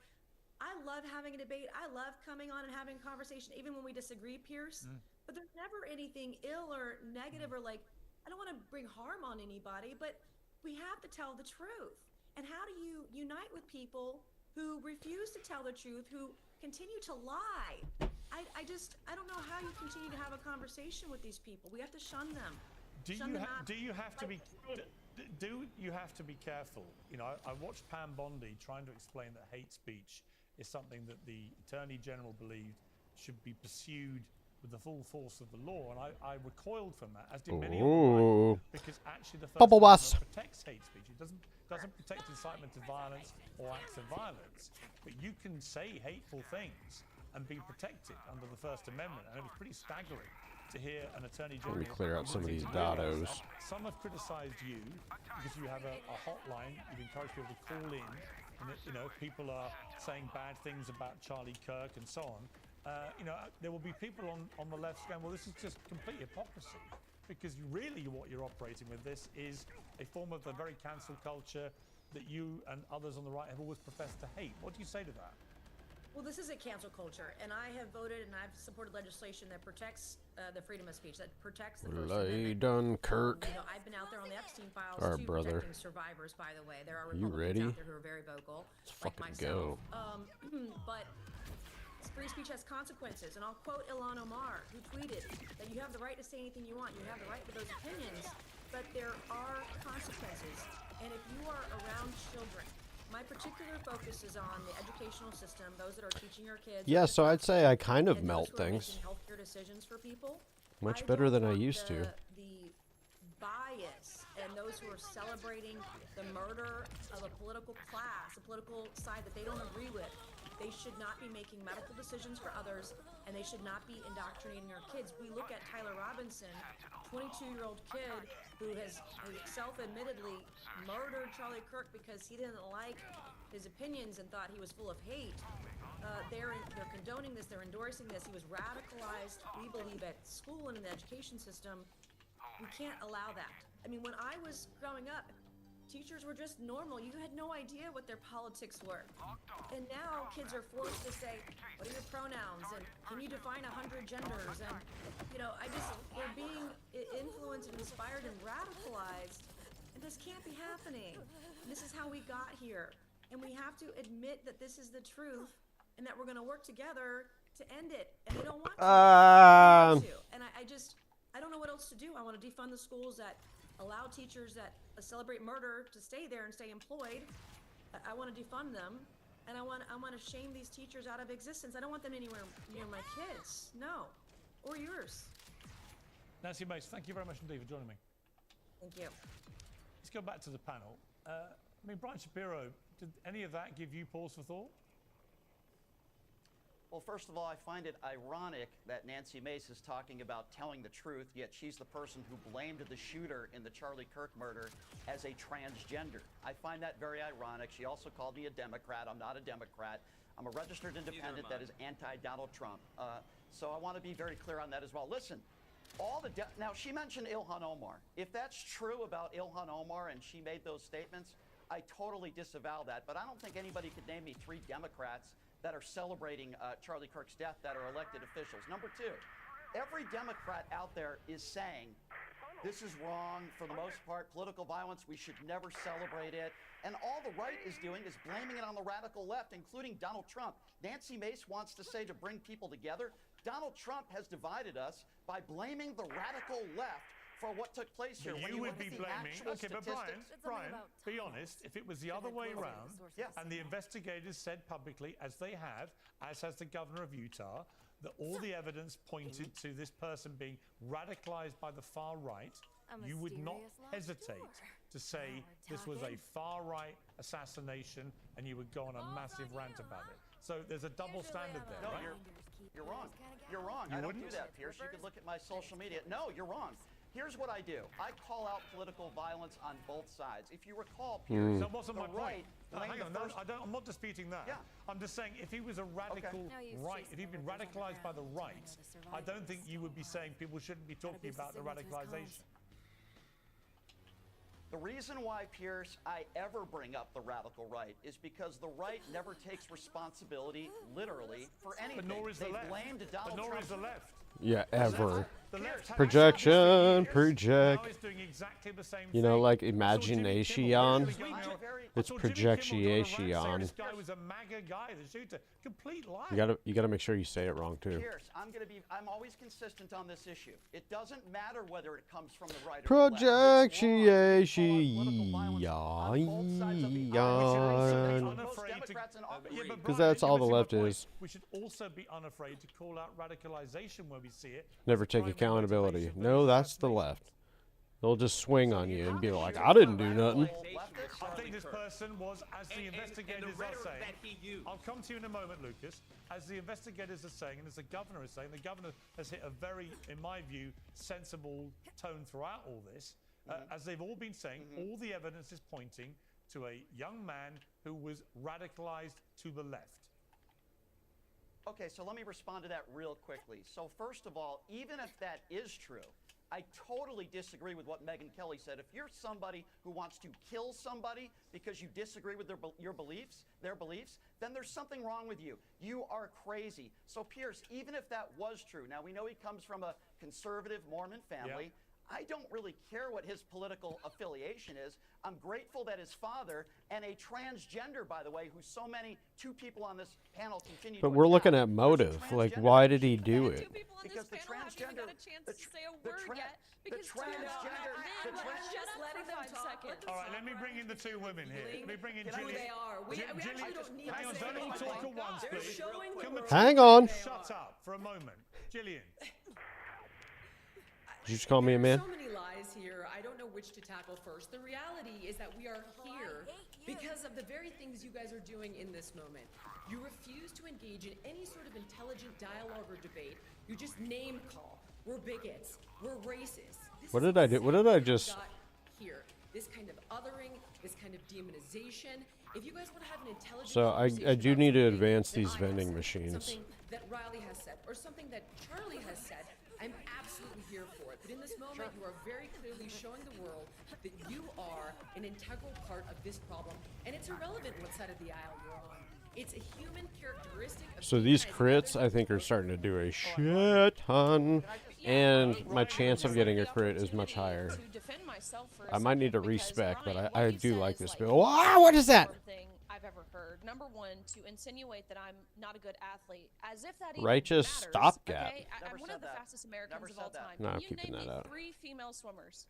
S8: I love having a debate. I love coming on and having a conversation, even when we disagree, Pierce. But there's never anything ill or negative or like, I don't want to bring harm on anybody, but we have to tell the truth. And how do you unite with people who refuse to tell the truth, who continue to lie? I don't know how you continue to have a conversation with these people. We have to shun them.
S1: Do you have to be careful? You know, I watched Pam Bondi trying to explain that hate speech is something that the Attorney General believed should be pursued with the full force of the law, and I recoiled from that, as did many on the right, because actually the First Amendment protects hate speech. It doesn't protect incitement to violence or acts of violence, but you can say hateful things and be protected under the First Amendment, and it was pretty staggering to hear an Attorney General.
S2: Let me clear out some of these dados.
S1: Some have criticised you because you have a hotline. You've encouraged people to call in, and you know people are saying bad things about Charlie Kirk and so on. You know, there will be people on the left saying, well, this is just complete hypocrisy, because really what you're operating with this is a form of the very cancel culture that you and others on the right have always professed to hate. What do you say to that?
S8: Well, this is a cancel culture, and I have voted and I've supported legislation that protects the freedom of speech, that protects the First Amendment.
S2: Dunkirk.
S8: You know, I've been out there on the Epstein files
S2: Our
S8: too,
S2: brother.
S8: protecting survivors. By the way, there are
S2: You
S8: Republicans
S2: ready?
S8: out there who are very vocal,
S2: Let's
S8: like
S2: fucking
S8: myself.
S2: go.
S8: But free speech has consequences, and I'll quote Ilhan Omar, who tweeted that you have the right to say anything you want, you have the right to those opinions, but there are consequences. And if you are around children, My particular focus is on the educational system, those that are teaching our kids.
S2: Yeah, so I'd say I kind of
S8: and
S2: melt
S8: those who are
S2: things.
S8: making healthcare decisions for people.
S2: Much
S8: I
S2: better
S8: don't
S2: than I
S8: want
S2: used to.
S8: The bias and those who are celebrating the murder of a political class, a political side that they don't agree with. They should not be making medical decisions for others, and they should not be indoctrinating our kids. We look at Tyler Robinson, 22-year-old kid who has self-admittedly murdered Charlie Kirk because he didn't like his opinions and thought he was full of hate. They're condoning this, they're endorsing this. He was radicalized, we believe, at school and in the education system. We can't allow that. I mean, when I was growing up, teachers were just normal. You had no idea what their politics were. And now kids are forced to say, what are your pronouns? And can you define 100 genders? And, we're being influenced and inspired and radicalized. And this can't be happening. And this is how we got here. And we have to admit that this is the truth and that we're going to work together to end it. And they don't want to. And I don't know what else to do. I want to defund the schools that allow teachers that celebrate murder to stay there and stay employed. I want to defund them, and I want to shame these teachers out of existence. I don't want them anywhere near my kids. No, or yours.
S1: Nancy Mace, thank you very much indeed for joining me.
S8: Thank you.
S1: Let's go back to the panel. Brian Shapiro, did any of that give you pause for thought?
S4: Well, first of all, I find it ironic that Nancy Mace is talking about telling the truth, yet she's the person who blamed the shooter in the Charlie Kirk murder as a transgender. I find that very ironic. She also called me a Democrat. I'm not a Democrat. I'm a registered independent that is anti-Donald Trump. So I want to be very clear on that as well. Listen, now she mentioned Ilhan Omar. If that's true about Ilhan Omar and she made those statements, I totally disavow that. But I don't think anybody could name me 3 Democrats that are celebrating Charlie Kirk's death that are elected officials. Number 2, every Democrat out there is saying this is wrong for the most part, political violence, we should never celebrate it. And all the right is doing is blaming it on the radical left, including Donald Trump. Nancy Mace wants to say to bring people together. Donald Trump has divided us by blaming the radical left for what took place here.
S1: You would be blaming. Okay, but Brian, be honest. If it was the other way around, and the investigators said publicly, as they have, as has the governor of Utah, that all the evidence pointed to this person being radicalized by the far right, you would not hesitate to say this was a far right assassination, and you would go on a massive rant about it. So there's a double standard there, right?
S4: You're wrong. You're wrong. I don't do that, Pierce. You could look at my social media. No, you're wrong. Here's what I do. I call out political violence on both sides. If you recall, Pierce,
S1: that wasn't my point.
S4: Hang on,
S1: I'm not disputing that.
S4: Yeah.
S1: I'm just saying if he was a radical right, if he'd been radicalized by the right, I don't think you would be saying people shouldn't be talking about the radicalization.
S4: The reason why, Pierce, I ever bring up the radical right is because the right never takes responsibility, literally, for anything.
S1: But nor is the left.
S4: Blamed Donald Trump.
S1: Nor is the left.
S2: Yeah, ever.
S1: The left
S2: Projection,
S1: now is doing exactly the same
S2: you know,
S1: thing.
S2: like imagination. It's projection.
S1: This guy was a MAGA guy, the shooter. Complete lie.
S2: You gotta make sure you say it wrong too.
S4: Pierce, I'm always consistent on this issue. It doesn't matter whether it comes from the right or the left.
S2: Because that's all the left is.
S1: We should also be unafraid to call out radicalization where we see it.
S2: Never take accountability. No, that's the left. They'll just swing on you and be like, I didn't do nothing.
S1: I think this person was, as the investigators are saying, I'll come to you in a moment, Lucas, as the investigators are saying, and as the governor is saying, the governor has hit a very, in my view, sensible tone throughout all this. As they've all been saying, all the evidence is pointing to a young man who was radicalized to the left.
S4: Okay, so let me respond to that real quickly. So first of all, even if that is true, I totally disagree with what Megyn Kelly said. If you're somebody who wants to kill somebody because you disagree with their beliefs, then there's something wrong with you. You are crazy. So Pierce, even if that was true, now we know he comes from a conservative Mormon family. Yeah. I don't really care what his political affiliation is. I'm grateful that his father, and a transgender, by the way, who so many, 2 people on this panel continue to
S2: But we're looking at motive. Like, why did he do it?
S7: Two people on this panel haven't even got a chance to say a word yet. Because
S4: transgender-
S7: men,
S4: the trans-
S7: shut up
S8: letting
S7: for
S8: them
S7: 5
S8: talk.
S7: seconds.
S1: All right, let me bring in the two women here. Let me bring in
S8: Who
S1: Jillian.
S8: they are. We actually
S1: Jillian,
S8: don't need
S1: hang
S8: to
S1: on,
S8: say
S1: don't all
S8: anything.
S1: talk at once,
S8: They're
S1: please.
S8: showing the
S1: Can the
S8: world
S1: two
S2: Hang on.
S8: who they
S1: shut
S8: are.
S1: up for a moment. Jillian.
S2: Did you just call me a man?
S6: So many lies here. I don't know which to tackle first. The reality is that we are here because of the very things you guys are doing in this moment. You refuse to engage in any sort of intelligent dialogue or debate. You just name call. We're bigots. We're racist. This
S2: What
S6: is
S2: did I do? What did I
S6: exactly
S2: just-
S6: got here? This kind of othering, this kind of demonization. If you guys want to have an intelligent
S2: So I
S6: conversation
S2: do
S6: about
S2: need to
S6: something
S2: advance
S6: that
S2: these
S6: I have
S2: vending
S6: said,
S2: machines.
S6: something that Riley has said, or something that Charlie has said, I'm absolutely here for it. But in this moment, you are very clearly showing the world that you are an integral part of this problem, and it's irrelevant what side of the aisle you're on. It's a human characteristic of
S2: So these
S6: demonizing
S2: crits,
S6: others
S2: I think, are starting to do a shit ton, and my chance of getting a crit is much higher.
S7: To defend myself for a
S2: I might need to
S7: second, because,
S2: respec, but
S7: Ryan,
S2: I
S7: what you
S2: do
S7: said
S2: like
S7: is,
S2: this
S7: like,
S2: bill. Wow, what is that?
S7: the most thing I've ever heard. Number one, to insinuate that I'm not a good athlete, as if that even
S2: Righteous
S7: matters,
S2: stopgap.
S7: Okay?
S4: Never
S7: I'm one
S4: said
S7: of the
S4: that.
S7: fastest Americans
S4: Never
S7: of all
S4: said that.
S7: time.
S2: No, I'm
S7: Can you
S2: keeping
S7: name
S2: that
S7: me
S2: out.
S7: 3 female swimmers?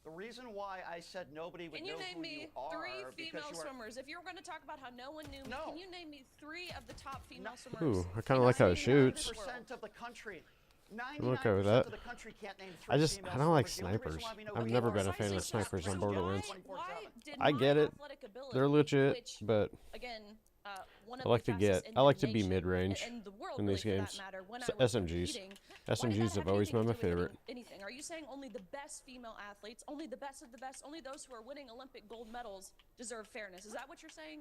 S4: The reason why I said nobody would
S7: Can you
S4: know
S7: name
S4: who
S7: me
S4: you are
S7: 3
S4: because
S7: female
S4: you are
S7: swimmers? If you're going to talk about how no one knew me,
S4: No.
S7: can you name me 3 of the top female swimmers?
S2: Ooh, I kind of like how it shoots.
S4: 99% of the country.
S2: I'm okay with that.
S4: Of the country can't name
S2: I
S4: 3
S2: just,
S4: female
S2: I don't like
S4: swimmers. The only reason
S2: snipers.
S4: why we know
S2: I've
S4: who
S2: never
S4: you
S2: been
S4: are
S2: a fan of
S4: is
S2: snipers on
S4: because
S2: Borderlands.
S7: Why did
S2: I
S7: my
S2: get it.
S7: athletic ability,
S2: They're legit,
S7: which,
S2: but
S7: again, one of
S2: I like
S7: the
S2: to get,
S7: fastest
S2: I like to
S7: in the
S2: be
S7: nation,
S2: mid-range
S7: and the world
S2: in
S7: really,
S2: these
S7: for that
S2: games.
S7: matter, when I
S2: So
S7: was
S2: SMGs.
S7: competing, why did that
S2: SMGs have
S7: have
S2: always been
S7: anything
S2: my
S7: to do with
S2: favorite.
S7: anything? Are you saying only the best female athletes, only the best of the best, only those who are winning Olympic gold medals deserve fairness? Is that what you're saying?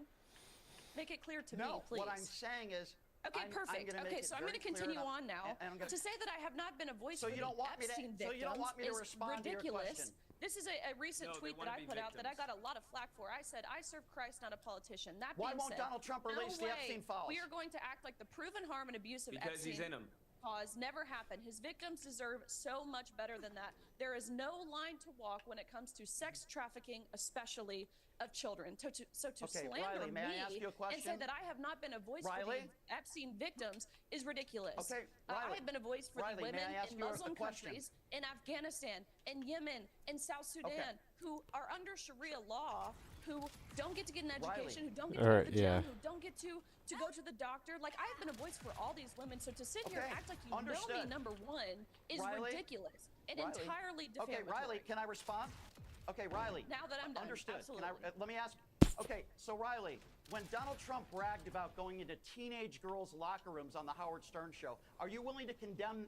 S7: Make it clear to me,
S4: No,
S7: please.
S4: what I'm saying is
S7: Okay, perfect. Okay, so I'm going to continue on now. To say that I have not been a voice
S4: So
S7: for
S4: you
S7: the
S4: don't want me to-
S7: Epstein
S4: so you don't want me to
S7: victims is
S4: respond to your
S7: ridiculous.
S4: question.
S7: This is a recent
S5: No, they
S7: tweet that
S5: wanna
S7: I
S5: be
S7: put out that I
S5: victims.
S7: got a lot of flack for. I said, I serve Christ, not a politician. That
S4: Why
S7: being
S4: won't
S7: said,
S4: Donald Trump release
S7: no
S4: the
S7: way
S4: Epstein files?
S7: we are going to act like the proven harm and abuse of
S5: Because
S7: Epstein
S5: he's in 'em.
S7: cause never happened. His victims deserve so much better than that. There is no line to walk when it comes to sex trafficking, especially of children. So to
S4: Okay,
S7: slander
S4: Riley, may I ask
S7: me
S4: you a
S7: and say
S4: question?
S7: that I have not been a voice
S4: Riley?
S7: for the Epstein victims is ridiculous.
S4: Okay,
S7: I
S4: Riley.
S7: have been a voice for
S4: Riley,
S7: the
S4: may
S7: women
S4: I ask
S7: in
S4: you a
S7: Muslim
S4: question?
S7: countries, in Afghanistan, in Yemen, in South Sudan, who are under Sharia law, who don't get to get an education,
S4: Riley.
S7: who don't get to
S2: All
S7: go
S2: right,
S7: to the gym,
S2: yeah.
S7: who don't get to go to the doctor. Like, I have been a voice for all these women. So to sit here and
S4: Okay,
S7: act like you know me,
S4: understood.
S7: number one, is
S4: Riley?
S7: ridiculous and
S4: Riley?
S7: entirely defamatory.
S4: Okay, Riley, can I respond? Okay, Riley.
S7: Now that I'm done,
S4: Understood.
S7: absolutely.
S4: Let me ask. Okay, so Riley, when Donald Trump bragged about going into teenage girls' locker rooms on the Howard Stern show, are you willing to condemn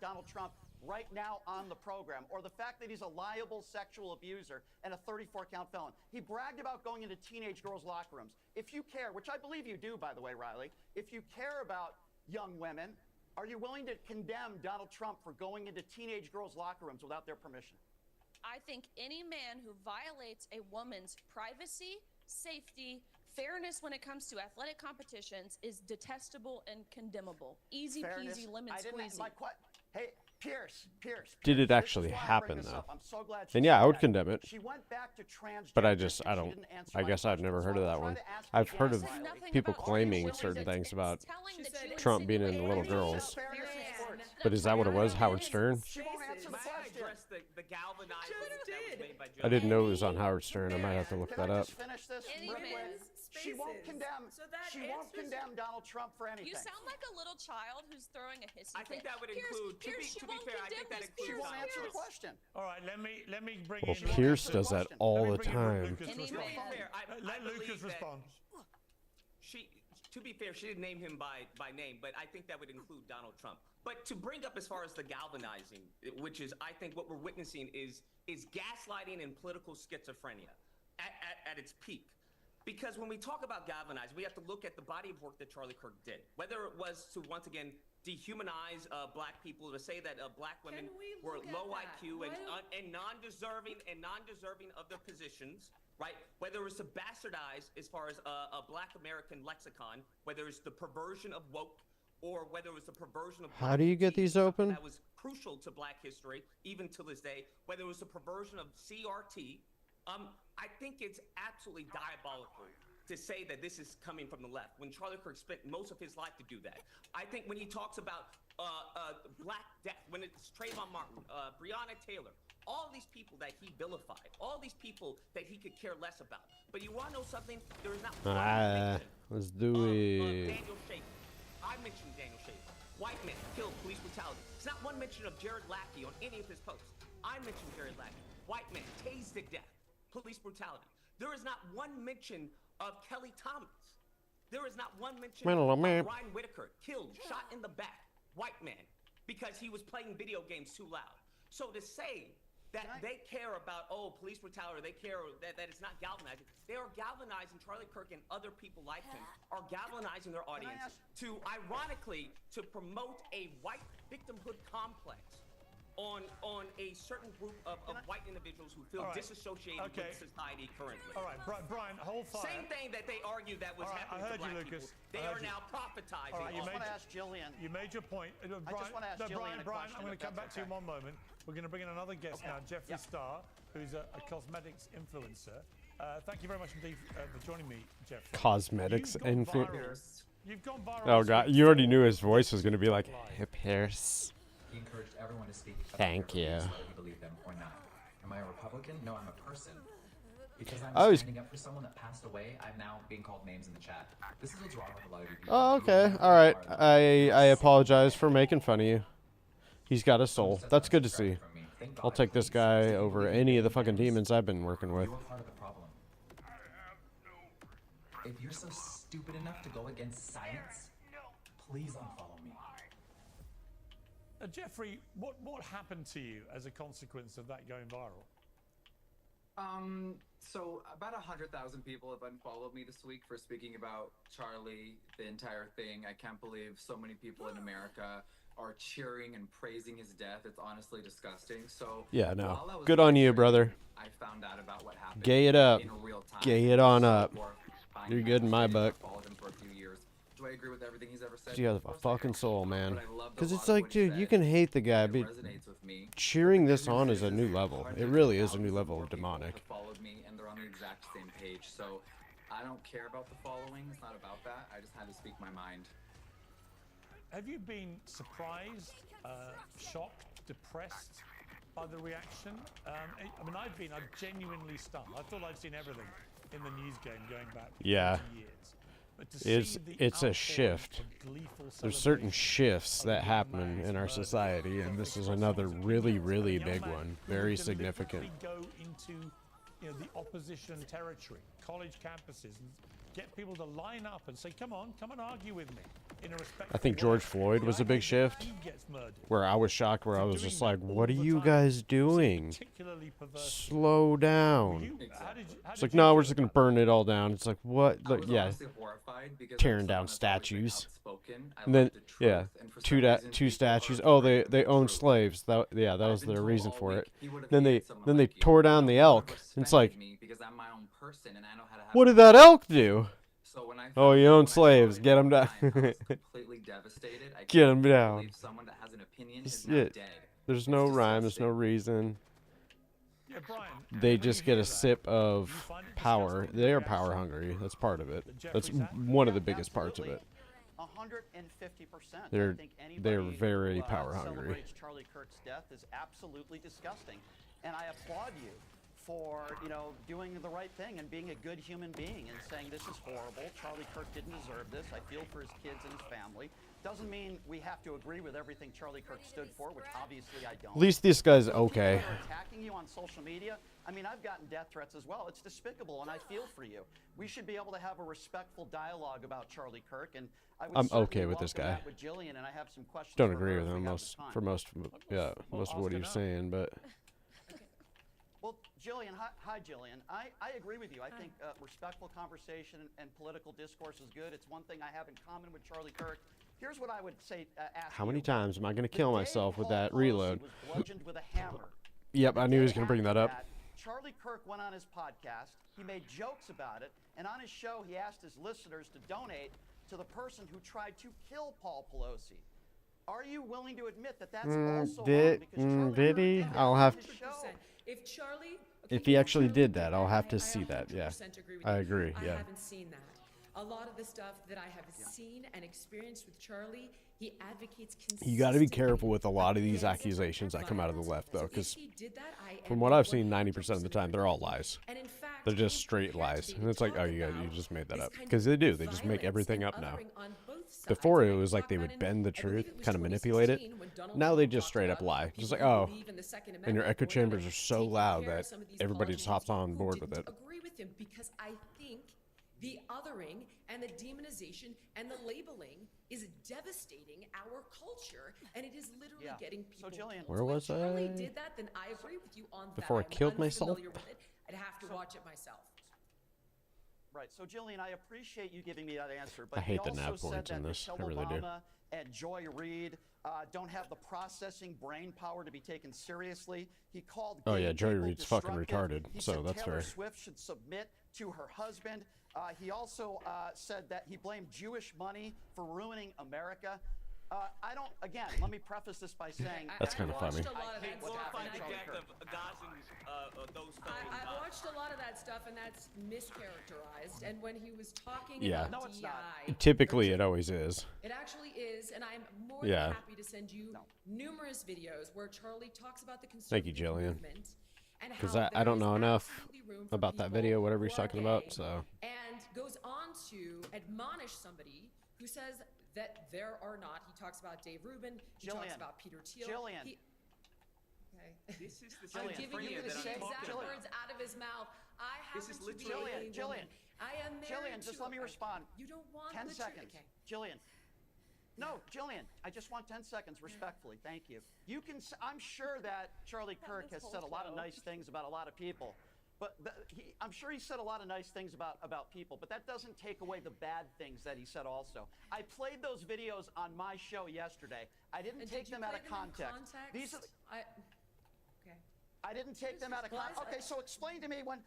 S4: Donald Trump right now on the program, or the fact that he's a liable sexual abuser and a 34-count felon? He bragged about going into teenage girls' locker rooms. If you care, which I believe you do, by the way, Riley, if you care about young women, are you willing to condemn Donald Trump for going into teenage girls' locker rooms without their permission?
S7: I think any man who violates a woman's privacy, safety, fairness when it comes to athletic competitions is detestable and condemnable. Easy
S4: Fairness.
S7: peasy lemon
S4: I didn't.
S7: squeezy.
S4: Hey, Pierce.
S2: Did it
S4: this is
S2: actually
S4: why I'm
S2: happen,
S4: bringing this
S2: though?
S4: up. I'm so glad she
S2: Then yeah,
S4: said
S2: I would
S4: that.
S2: condemn it.
S4: She went back to transgender.
S2: But I
S4: and
S2: just,
S4: she
S2: I don't,
S4: didn't answer
S2: I
S4: my
S2: guess I've never
S4: question,
S2: heard of
S4: so
S2: that
S4: I'll
S2: one.
S4: try to ask
S2: I've
S4: again,
S2: heard of
S4: Riley.
S7: Nothing
S2: people
S7: about
S2: claiming
S7: all
S2: certain
S7: women.
S2: things about
S7: It's telling
S6: She
S7: that
S6: said
S7: you
S2: Trump being
S7: insinuate
S2: into little
S7: anything
S2: girls.
S7: about
S4: Fairness in
S7: fairness.
S4: sports.
S2: But is that what it was, Howard Stern?
S4: She won't answer the
S5: May I
S4: question.
S5: address the galvanizing that was
S6: did.
S5: made by
S2: I didn't
S5: Joe?
S2: know it was on Howard Stern. I might have to look
S4: Can
S2: that
S4: I
S2: up.
S4: just finish this
S7: Any
S4: real quick?
S7: man.
S4: She won't
S8: Spaces.
S4: condemn.
S8: So that
S4: She won't
S8: answers-
S4: condemn Donald Trump for anything.
S7: You sound like a little child who's throwing a hissy
S5: I think
S7: fit.
S5: that would
S7: Pierce,
S5: include- to be-
S7: Pierce, she
S5: to be
S7: won't
S5: fair, I think
S7: condemn
S5: that
S7: this.
S5: includes
S4: She
S7: Pierce,
S4: won't answer the
S7: Pierce.
S4: question.
S1: All right, let me bring
S2: Well,
S1: in.
S2: Pierce
S4: Answer
S2: does
S4: the
S2: that
S4: question.
S2: all
S1: Let me
S2: the
S1: bring in
S2: time.
S1: Lucas to
S7: Any
S1: respond.
S7: man.
S5: Fair, I
S1: Let
S5: believe
S1: Lucas
S5: that
S1: respond.
S5: To be fair, she didn't name him by name, but I think that would include Donald Trump. But to bring up as far as the galvanizing, which is, I think what we're witnessing is gaslighting and political schizophrenia at its peak. Because when we talk about galvanizing, we have to look at the body of work that Charlie Kirk did. Whether it was to, once again, dehumanize black people, to say that black women
S6: Can we
S5: were
S6: look at
S5: low
S6: that?
S5: IQ
S6: Why
S5: and non-deserving of their positions, right? Whether it was to bastardize as far as a black American lexicon, whether it's the perversion of woke, or whether it was the perversion of
S2: How do you get these open?
S5: that was crucial to black history, even to this day, whether it was the perversion of CRT, I think it's absolutely diabolical to say that this is coming from the left when Charlie Kirk spent most of his life to do that. I think when he talks about Black Death, when it's Trayvon Martin, Breonna Taylor, all these people that he vilified, all these people that he could care less about. But you want to know something? There is not one mention
S2: let's do
S5: of
S2: it.
S5: Daniel Schaefer. I mentioned Daniel Schaefer. White man killed, police brutality. It's not one mention of Jared Lackey on any of his posts. I mentioned Jared Lackey. White man tased to death, police brutality. There is not one mention of Kelly Thomas. There is not one mention of Ryan Whitaker, killed, shot in the back, white man, because he was playing video games too loud. So to say that they care about, police brutality, they care that it's not galvanizing. They are galvanizing. Charlie Kirk and other people like him are galvanizing their audience to, ironically, to promote a white victimhood complex on a certain group of white individuals who feel disassociated with society currently.
S1: All right, Brian, hold fire.
S5: Same thing that they argued that was happening to black people. They are now prophetizing.
S4: I just want to ask Jillian.
S1: You made your point.
S4: I just want to ask Jillian a question.
S1: I'm going to come back to you in 1 moment. We're going to bring in another guest now, Jeffree Star, who's a cosmetics influencer. Thank you very much indeed for joining me, Jeffree.
S2: Cosmetics influencer.
S1: You've gone viral.
S2: Oh God, you already knew his voice was going to be like hip hairs.
S9: He encouraged everyone to speak.
S2: Thank you.
S9: Whether you believe them or not. Am I a Republican? No, I'm a person. Because
S2: I
S9: standing up for someone that passed away, I'm now being called names in the chat. This is what's wrong with a lot of you people.
S2: Oh, okay. All right. I apologize for making fun of you. He's got a soul. That's good to see. I'll take this guy over any of the fucking demons I've been working with.
S9: You're part of the problem. If you're so stupid enough to go against science, please unfollow me.
S1: Jeffree, what happened to you as a consequence of that going viral?
S10: So about 100,000 people have unfollowed me this week for speaking about Charlie, the entire thing. I can't believe so many people in America are cheering and praising his death. It's honestly disgusting. So
S2: yeah, no. Good on you, brother.
S10: I found out about what happened.
S2: Gay it up.
S10: In real time.
S2: Gay it on up. You're good in my book.
S10: Followed him for a few years. Do I agree with everything he's ever said?
S2: You have a fucking soul, man. Because it's
S10: a lot of
S2: like,
S10: what he
S2: dude,
S10: said.
S2: you can hate the guy, but
S10: Resonates with me.
S2: cheering this on is a new level. It really is a new level of demonic.
S10: Followed me, and they're on the exact same page. So I don't care about the following. It's not about that. I just had to speak my mind.
S1: Have you been surprised, shocked, depressed by the reaction? I mean, I'm genuinely stunned. I thought I'd seen everything in the news game going back 40 years. But to see the
S2: It's a
S1: outpouring
S2: shift.
S1: of gleeful
S2: There's certain
S1: celebration
S2: shifts
S1: of
S2: that
S1: a
S2: happen
S1: man's
S2: in our
S1: murder.
S2: society, and this is
S1: Across
S2: another
S1: lots of
S2: really,
S1: communities,
S2: really
S1: a young
S2: big
S1: man
S2: one.
S1: who
S2: Very
S1: deliberately
S2: significant.
S1: go into the opposition territory, college campuses, and get people to line up and say, come on argue with me in a respectful
S2: I think
S1: way.
S2: George Floyd was a big shift,
S1: He gets murdered.
S2: where I was shocked, where I was
S1: Doing
S2: just
S1: that
S2: like,
S1: all
S2: what are
S1: the
S2: you
S1: time
S2: guys
S1: seems
S2: doing?
S1: particularly perverse.
S2: Slow down.
S1: How
S2: It's
S1: did
S2: like,
S1: you
S2: no,
S1: feel
S2: we're just going to
S1: about
S2: burn it all down. It's like, what?
S10: I
S2: Look,
S10: was
S2: yeah.
S10: honestly horrified because
S2: Tearing
S10: I'm
S2: down
S10: someone that's always been
S2: statues.
S10: outspoken. I
S2: And then,
S10: love the truth,
S2: yeah,
S10: and for some reason,
S2: two
S10: people
S2: statues.
S10: are
S2: Oh,
S10: afraid
S2: they
S10: of the
S2: owned
S10: truth.
S2: slaves. That that
S10: I've
S2: was
S10: been
S2: the
S10: told
S2: reason
S10: all
S2: for
S10: week,
S2: it.
S10: he would've
S2: Then
S10: hated
S2: they
S10: someone
S2: then they
S10: like you.
S2: tore down the
S10: No,
S2: elk.
S10: people
S2: It's like,
S10: respect me because I'm my own person and I know how to have
S2: what
S10: a
S2: did that elk do?
S10: So when I
S2: Oh,
S10: found
S2: you
S10: out
S2: own
S10: when I saw
S2: slaves.
S10: it
S2: Get 'em
S10: one
S2: down.
S10: time, I was completely devastated. I
S2: Get 'em
S10: can't believe
S2: down.
S10: Someone that has an opinion
S2: It's
S10: is now
S2: it.
S10: dead.
S2: There's no rhyme. There's no reason.
S1: Yeah, Brian,
S2: They
S1: when
S2: just
S1: you
S2: get
S1: hear
S2: a
S1: that,
S2: sip
S1: do
S2: of
S1: you find it
S2: power.
S1: disgusting,
S2: They
S1: the
S2: are power
S1: reaction
S2: hungry. That's part of it.
S1: that
S2: That's
S1: Jeffree's had?
S2: one of the
S4: Yeah,
S2: biggest parts of it.
S4: absolutely. 150%.
S2: They're-
S4: I think
S2: they're
S4: anybody
S2: very
S4: who,
S2: power hungry.
S4: celebrates Charlie Kirk's death is absolutely disgusting, and I applaud you for doing the right thing and being a good human being and saying this is horrible. Charlie Kirk didn't deserve this. I feel for his kids and his family. Doesn't mean we have to agree with everything Charlie Kirk stood for, which obviously I don't.
S2: At least this guy's
S4: So people
S2: okay.
S4: that are attacking you on social media. I mean, I've gotten death threats as well. It's despicable, and I feel for you. We should be able to have a respectful dialogue about Charlie Kirk, and I would
S2: I'm
S4: certainly
S2: okay with this
S4: welcome
S2: guy.
S4: that with Jillian, and I have some questions.
S2: Don't
S4: for
S2: agree
S4: her
S2: with
S4: if we
S2: him
S4: have
S2: most
S4: the time.
S2: for most of what he's saying, but
S4: Well, Jillian, hi Jillian. I agree with you. I think respectful conversation and political discourse is good. It's one thing I have in common with Charlie Kirk. Here's what I would say. Ask
S2: how many
S4: you.
S2: times am I going to
S4: The
S2: kill
S4: day
S2: myself with
S4: Paul
S2: that
S4: Pelosi
S2: reload?
S4: was bludgeoned with a hammer.
S2: Yep, I knew he was going to
S4: Day
S2: bring that
S4: after
S2: up.
S4: that, Charlie Kirk went on his podcast. He made jokes about it, and on his show, he asked his listeners to donate to the person who tried to kill Paul Pelosi. Are you willing to admit that that's also wrong?
S2: did
S4: Charlie
S2: he?
S4: Kirk did
S2: I'll
S4: that
S2: have
S4: on his
S2: to-
S4: show.
S6: If Charlie,
S2: If he actually
S6: Charlie
S2: did that, I'll have to
S6: I
S2: see that, yeah.
S6: 100% agree with
S2: I
S6: you.
S2: agree,
S6: I
S2: yeah.
S6: haven't seen that. A lot of the stuff that I have seen and experienced with Charlie, He advocates
S2: You got to be
S6: consistently
S2: careful with a lot of these
S6: against
S2: accusations that come out of the left, though,
S6: So if
S2: because
S6: he did that, I
S2: from
S6: am
S2: what I've seen, 90%
S6: 100%
S2: of the time, they're all lies.
S6: And in fact,
S2: They're just
S6: I am
S2: straight
S6: prepared
S2: lies.
S6: today
S2: And it's
S6: to
S2: like, oh,
S6: talk
S2: you
S6: about
S2: just made that
S6: this
S2: up.
S6: kind
S2: Because
S6: of
S2: they do. They just make
S6: violence
S2: everything
S6: and
S2: up now.
S6: othering on both sides.
S2: Before,
S6: And
S2: it
S6: I
S2: was like
S6: talk
S2: they
S6: about
S2: would
S6: in-
S2: bend the
S6: I believe
S2: truth,
S6: it was
S2: kind of manipulate it.
S6: 2016 when Donald
S2: Now they
S6: Trump
S2: just
S6: talked
S2: straight up
S6: about
S2: lie. Just like,
S6: people who
S2: oh,
S6: believe in the Second
S2: and your
S6: Amendment
S2: echo
S6: going out
S2: chambers
S6: and
S2: are so
S6: taking
S2: loud
S6: care of
S2: that
S6: some of these
S2: everybody just hops on
S6: politicians
S2: board
S6: who
S2: with
S6: didn't
S2: it.
S6: agree with him, because I think the othering and the demonization and the labeling is devastating our culture, and it is literally getting people.
S4: So, Jillian,
S6: killed.
S2: Where
S6: So if
S2: was
S6: Charlie
S2: I?
S6: did that, then I agree with you on
S2: Before I
S6: that.
S2: killed
S6: I'm
S2: myself?
S6: unfamiliar with it. I'd have to watch it myself.
S4: Right. So, Jillian, I appreciate you giving me that answer, but
S2: I hate
S4: he
S2: the
S4: also
S2: nav
S4: said
S2: points
S4: that
S2: in this.
S4: Michelle
S2: I really do.
S4: Obama and Joy Reid don't have the processing brain power to be taken seriously. He called
S2: Oh,
S4: gay
S2: yeah, Joy
S4: people
S2: Reid's fucking
S4: destructive.
S2: retarded,
S4: He
S2: so
S4: said
S2: that's
S4: Taylor
S2: fair.
S4: Swift should submit to her husband. He also said that he blamed Jewish money for ruining America. I don't. Again, let me preface this by saying
S2: That's kind of funny.
S4: I hate what's
S5: Glorify
S4: happening
S5: the
S4: to Charlie
S5: death
S4: Kirk.
S5: of those fellows.
S6: I've watched a lot of that stuff, and that's mischaracterized. And when he was talking
S2: Yeah.
S6: about
S4: No, it's not.
S6: DEI,
S2: Typically, it always is.
S6: it actually is, and I'm more
S2: Yeah.
S6: than happy to send you numerous videos where Charlie talks about the
S2: Thank you,
S6: conservative
S2: Jillian.
S6: movement and
S2: Because
S6: how
S2: I don't
S6: there
S2: know
S6: is
S2: enough
S6: absolutely room for
S2: about that
S6: people
S2: video, whatever
S6: who
S2: he's
S6: are
S2: talking about,
S6: gay,
S2: so.
S6: and goes on to admonish somebody who says that there are not. He talks about Dave Rubin. He talks
S4: Jillian.
S6: about Peter Thiel.
S4: Jillian.
S6: Okay.
S5: This is the
S6: I'm
S4: Jillian,
S6: giving
S4: for you
S6: you
S4: to
S6: the
S4: say-
S6: exact
S4: Jillian.
S6: words out of his mouth. I
S5: This
S6: happen
S5: is
S6: to be
S5: literally-
S6: a
S4: Jillian,
S6: woman. I am married
S4: Jillian,
S6: to
S4: just let me respond.
S6: You don't want
S4: 10
S6: the
S4: seconds.
S6: Okay.
S4: Jillian. No, Jillian, I just want 10 seconds, respectfully. Thank you. You can. I'm sure that Charlie Kirk has said a lot of nice things about a lot of people, but I'm sure he said a lot of nice things about people. But that doesn't take away the bad things that he said. Also, I played those videos on my show yesterday. I didn't
S6: And
S4: take
S6: did you
S4: them out
S6: play
S4: of
S6: them in
S4: context. These are.
S6: Okay.
S4: I didn't take them out of context. Okay, so explain to me when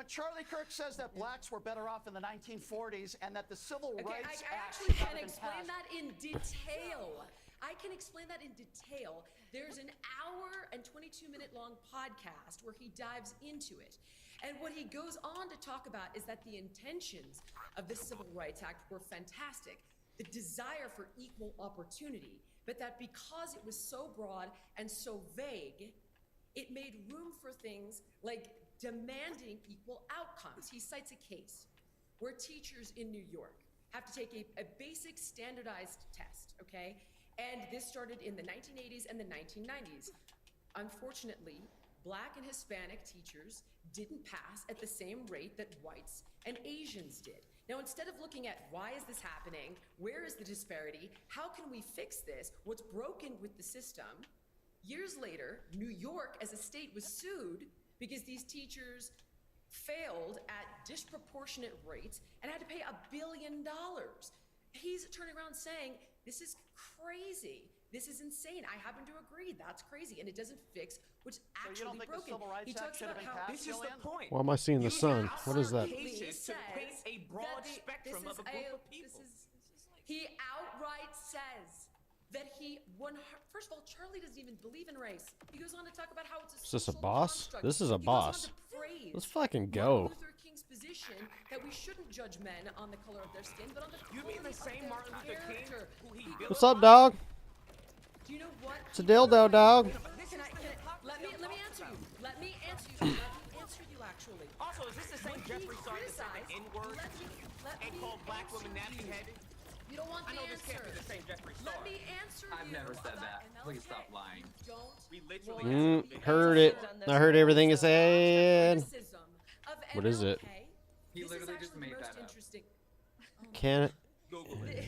S4: Charlie Kirk says that blacks were better off in the 1940s and that the Civil
S6: Okay,
S4: Rights
S6: I
S4: Act
S6: actually
S4: should
S6: can
S4: have been
S6: explain
S4: passed.
S6: that in detail. I can explain that in detail. There's an hour and 22-minute long podcast where he dives into it. And what he goes on to talk about is that the intentions of the Civil Rights Act were fantastic. The desire for equal opportunity, but that because it was so broad and so vague, it made room for things like demanding equal outcomes. He cites a case where teachers in New York have to take a basic standardized test, okay? And this started in the 1980s and the 1990s. Unfortunately, Black and Hispanic teachers didn't pass at the same rate that whites and Asians did. Now, instead of looking at why is this happening, where is the disparity, how can we fix this, what's broken with the system, years later, New York as a state was sued because these teachers failed at disproportionate rates and had to pay $1 billion. He's turning around saying, this is crazy. This is insane. I happen to agree. That's crazy. And it doesn't fix what's
S4: So you
S6: actually
S4: don't think
S6: broken.
S4: the Civil Rights
S6: He
S4: Act
S6: talks
S4: should have
S6: about
S4: been
S6: how
S4: passed?
S5: This is the
S4: Jillian?
S5: point.
S2: Why am I seeing the
S5: You
S2: sun?
S5: have
S2: What is that?
S5: cases to paint a broad spectrum of a group of people.
S6: He outright says that first of all, Charlie doesn't even believe in race. He goes on to talk about how it's a
S2: Is this a
S6: social
S2: boss?
S6: construct.
S2: This is a
S6: He goes on
S2: boss.
S6: to praise
S2: Let's fucking go.
S6: Martin Luther King's position that we shouldn't judge men on the color of their skin, but on the
S5: You mean the
S6: quality
S5: same
S6: of
S5: Martin
S6: their
S5: Luther King
S6: character.
S5: who he
S2: What's up, dog?
S6: Do you know what?
S2: It's a dildo, dog.
S6: Let me answer you. Let me answer you. Let me answer you, actually.
S5: Also, is this the same
S6: When he
S5: Jeffrey Star that said
S6: criticized-
S5: the N-word
S6: let
S5: and
S6: me
S5: called black
S6: answer
S5: women nappy
S6: you.
S5: headed?
S6: You don't want
S5: I
S6: the
S5: know this
S6: answer.
S5: can't be the same Jeffrey Star.
S6: Let me answer
S10: I've
S6: you
S10: never said
S6: about
S10: that.
S6: MLK.
S10: Please stop lying.
S6: You don't
S5: We literally
S6: want
S2: Heard it. I heard everything you said.
S6: criticism of
S2: What is it?
S6: MLK.
S10: He
S6: This is
S10: literally just
S6: actually
S10: made
S6: the most
S10: that up.
S6: interesting.
S2: Can it?
S5: Google it.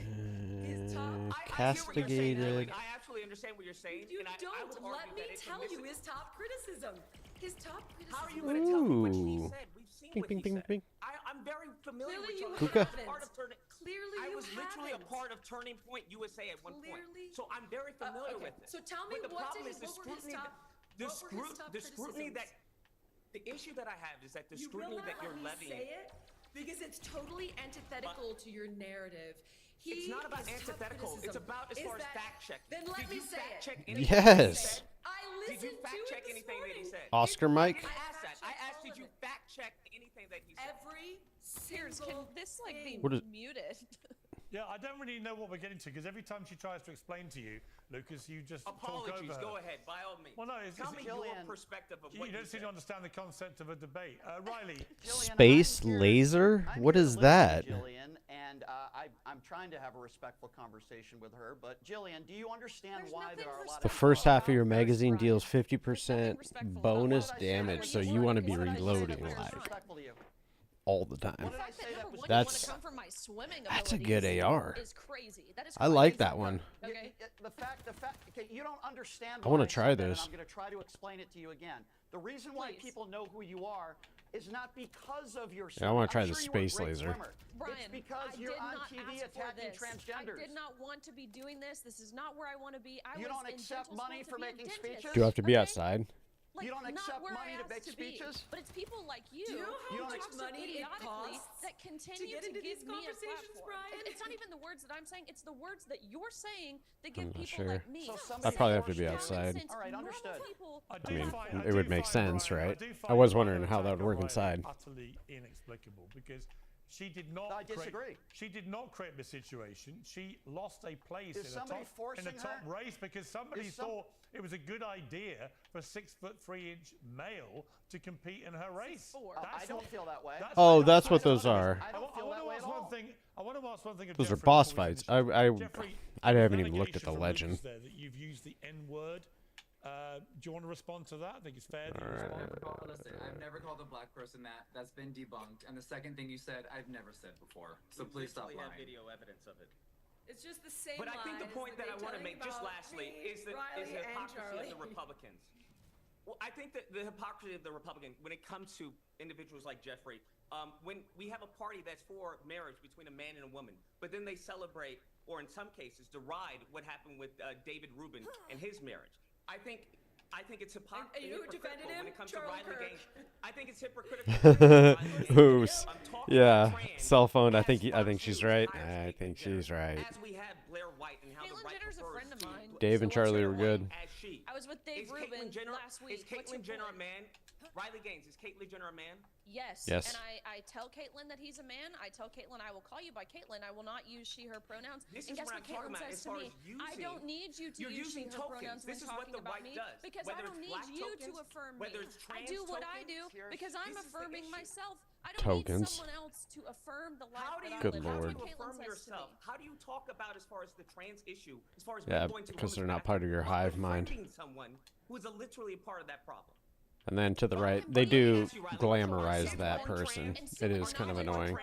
S6: His top.
S5: I hear what you're saying,
S2: castigated.
S5: Jillian. I absolutely understand what you're saying.
S6: You
S5: and I
S6: don't.
S5: would
S6: Let
S5: argue
S6: me
S5: that it's
S6: tell you
S5: permissible.
S6: his top criticism. His top criticism.
S5: How are you going to tell me what he
S2: Ooh.
S5: said? We've seen
S2: Ping,
S5: what
S2: ping,
S5: he
S2: ping,
S5: said.
S2: ping.
S5: I'm very familiar
S6: Clearly
S5: with
S6: you
S5: Charlie.
S2: Hookah.
S5: I was part of
S6: Clearly
S5: I
S6: you
S5: was literally a
S6: haven't.
S5: part of Turning Point USA at one point.
S6: Clearly-
S5: So I'm very familiar
S6: Okay,
S5: with it.
S6: so tell me
S5: but the
S6: what
S5: problem
S6: did
S5: is the
S6: what were his
S5: scrutiny,
S6: top-
S5: the,
S6: what were his top
S5: the scrutiny that,
S6: criticisms?
S5: the issue that I have is that the
S6: You will
S5: scrutiny
S6: not
S5: that you're
S6: let me
S5: levying.
S6: say it because it's totally antithetical to your narrative.
S5: It's not about
S6: his top
S5: antithetical. It's
S6: criticism
S5: about as
S6: is
S5: far as
S6: that-
S5: fact checking.
S6: Then let
S5: Did
S6: me
S5: you
S6: say
S5: fact
S6: it.
S5: check anything
S2: Yes.
S5: that he said?
S6: I
S5: Did
S6: listened
S5: you fact
S6: to
S5: check
S6: it this
S5: anything that he
S6: morning.
S5: said?
S2: Oscar Mike?
S5: I asked that. I
S6: fact-checked
S5: asked,
S6: all
S5: did
S6: of
S5: you
S6: it.
S5: fact check anything that he said?
S6: Every
S7: Here's,
S6: single
S7: can this like be
S6: thing.
S2: What is-
S7: muted?
S1: Yeah, I don't really know what we're getting to because every time she tries to explain to you, Lucas, you just
S5: Apologies.
S1: talk over her.
S5: Go ahead, by all means.
S1: Well, no,
S5: Tell me your perspective of what
S1: you don't seem to understand the concept of a debate. Riley.
S2: Space laser? What is that?
S4: Jillian, and I'm trying to have a respectful conversation with her, but Jillian, do you understand why there are a lot
S2: The
S4: of
S2: first half of your magazine deals 50% bonus damage, so you want to be reloading like all the time. That's a good AR. I like that one.
S4: Okay. The fact, okay, you don't understand.
S2: I want to try
S4: said that, and
S2: this.
S4: I'm going to try to explain it to you again. The reason why people know who you are is not because of your.
S2: Yeah, I want to try
S4: I'm
S2: the
S4: sure you were a
S2: space
S4: great
S2: laser.
S4: swimmer.
S7: Brian,
S4: it's because
S7: I
S4: you're
S7: did
S4: on
S7: not
S4: TV
S7: ask for
S4: attacking
S7: this.
S4: transgenders.
S7: I did not want to be doing this. This is not where I want to be.
S4: You don't accept money for making speeches?
S2: Do you have to be outside?
S7: Like,
S4: you don't accept
S7: not where
S4: money
S7: I
S4: to make
S7: asked
S4: speeches?
S7: But it's people like you,
S8: Do you know how
S7: who
S8: much
S7: talk so
S8: money it
S7: idiotically
S8: costs
S7: that continue
S8: to get into
S7: give
S8: these
S7: me a
S8: conversations,
S7: platform.
S8: Brian?
S7: It's not even the words that I'm saying; it's the words that you're saying that give
S2: I'm not
S7: people
S2: sure.
S7: like me.
S2: I probably have to be outside.
S4: All right, understood.
S2: I mean, it would make sense, right? I was wondering how that would work inside.
S1: Utterly inexplicable because she did not.
S4: I disagree.
S1: She did not create the situation. She lost a place
S4: Is somebody
S1: in the top
S4: her?
S1: race because somebody thought it was a good idea for a 6'3" male to compete in her race.
S4: I don't feel that way.
S2: Oh, that's what those are.
S4: I don't feel that way at all.
S1: I want to ask one thing.
S2: Those are
S1: Jeffrey
S2: boss
S1: before we
S2: fights.
S1: finish. Jeffrey,
S2: I
S1: there's
S2: haven't
S1: an
S2: even looked at the
S1: allegation from
S2: legend.
S1: Lucas there that you've used the N-word. Do you want to respond to that? I think it's fair. That you respond.
S10: Listen, I've never called a black person that. That's been debunked. And the second thing you said, I've never said before. So please stop lying.
S5: Have video evidence of it.
S6: It's just the same.
S5: But I think the
S6: lies
S5: point that I
S6: they
S5: want to
S6: tell
S5: make,
S6: you
S5: just
S6: about
S5: lastly,
S6: me,
S5: is the
S6: Riley and
S5: hypocrisy
S6: Charlie.
S5: of the Republicans. Well, I think that the hypocrisy of the Republican, when it comes to individuals like Jeffrey, when we have a party that's for marriage between a man and a woman, but then they celebrate, or in some cases, deride what happened with David Rubin and his marriage. I think it's hypocritical
S6: And you defended him,
S5: when it comes
S6: Charlie
S5: to Riley
S6: Kirk.
S5: Gaines. I think it's hypocritical.
S2: Who's? Yeah,
S5: trans
S2: cell phone. I
S5: as
S2: think
S5: opposed
S2: she's
S5: to
S2: right.
S5: higher
S2: I think
S5: Caitlyn
S2: she's right.
S5: As we have Blair White and how the
S7: Caitlyn
S5: right
S7: Jenner's a
S5: prefers
S7: friend of
S5: to
S7: mine.
S2: Dave and Charlie were
S5: Blair
S2: good.
S5: White as she.
S7: I was with Dave
S5: Is
S7: Rubin
S5: Caitlyn Jenner,
S7: last week.
S5: Is Caitlyn Jenner a man? Riley Gaines, is Caitlyn Jenner a man?
S7: Yes.
S2: Yes.
S7: And I tell Caitlyn that he's a man. I tell Caitlyn I will call you by Caitlyn. I will not use she, her pronouns.
S5: This
S7: and
S5: is
S7: guess
S5: what
S7: what
S5: I'm talking
S7: Caitlyn
S5: about
S7: says
S5: as
S7: to
S5: far
S7: me?
S5: as
S7: I don't need you to
S5: You're
S7: use she,
S5: using
S7: her
S5: tokens.
S7: pronouns
S5: This
S7: when
S5: is what
S7: talking
S5: the
S7: about
S5: right
S7: me
S5: does.
S7: because I
S5: Whether
S7: don't
S5: it's
S7: need
S5: black
S7: you
S5: tokens,
S7: to affirm
S5: whether
S7: me.
S5: it's
S7: I
S5: trans
S7: do what I
S5: tokens,
S7: do
S4: here's-
S7: because I'm
S5: this is the
S7: affirming
S5: issue.
S7: myself. I don't
S2: Tokens.
S7: need someone else to affirm the life
S5: How do
S7: that
S5: you,
S7: I
S2: Good
S7: live.
S5: how
S2: Lord.
S5: do you
S7: That's what
S5: affirm
S7: Caitlyn says to
S5: yourself?
S7: me.
S5: How do you talk about as far as the trans issue, as far as
S2: Yeah,
S5: going to
S2: because they're
S5: women's
S2: not part of your
S5: bathrooms,
S2: hive mind.
S5: befriending someone who is literally a part of that problem.
S2: And then to the right, they do glamorize that person. It is kind of annoying.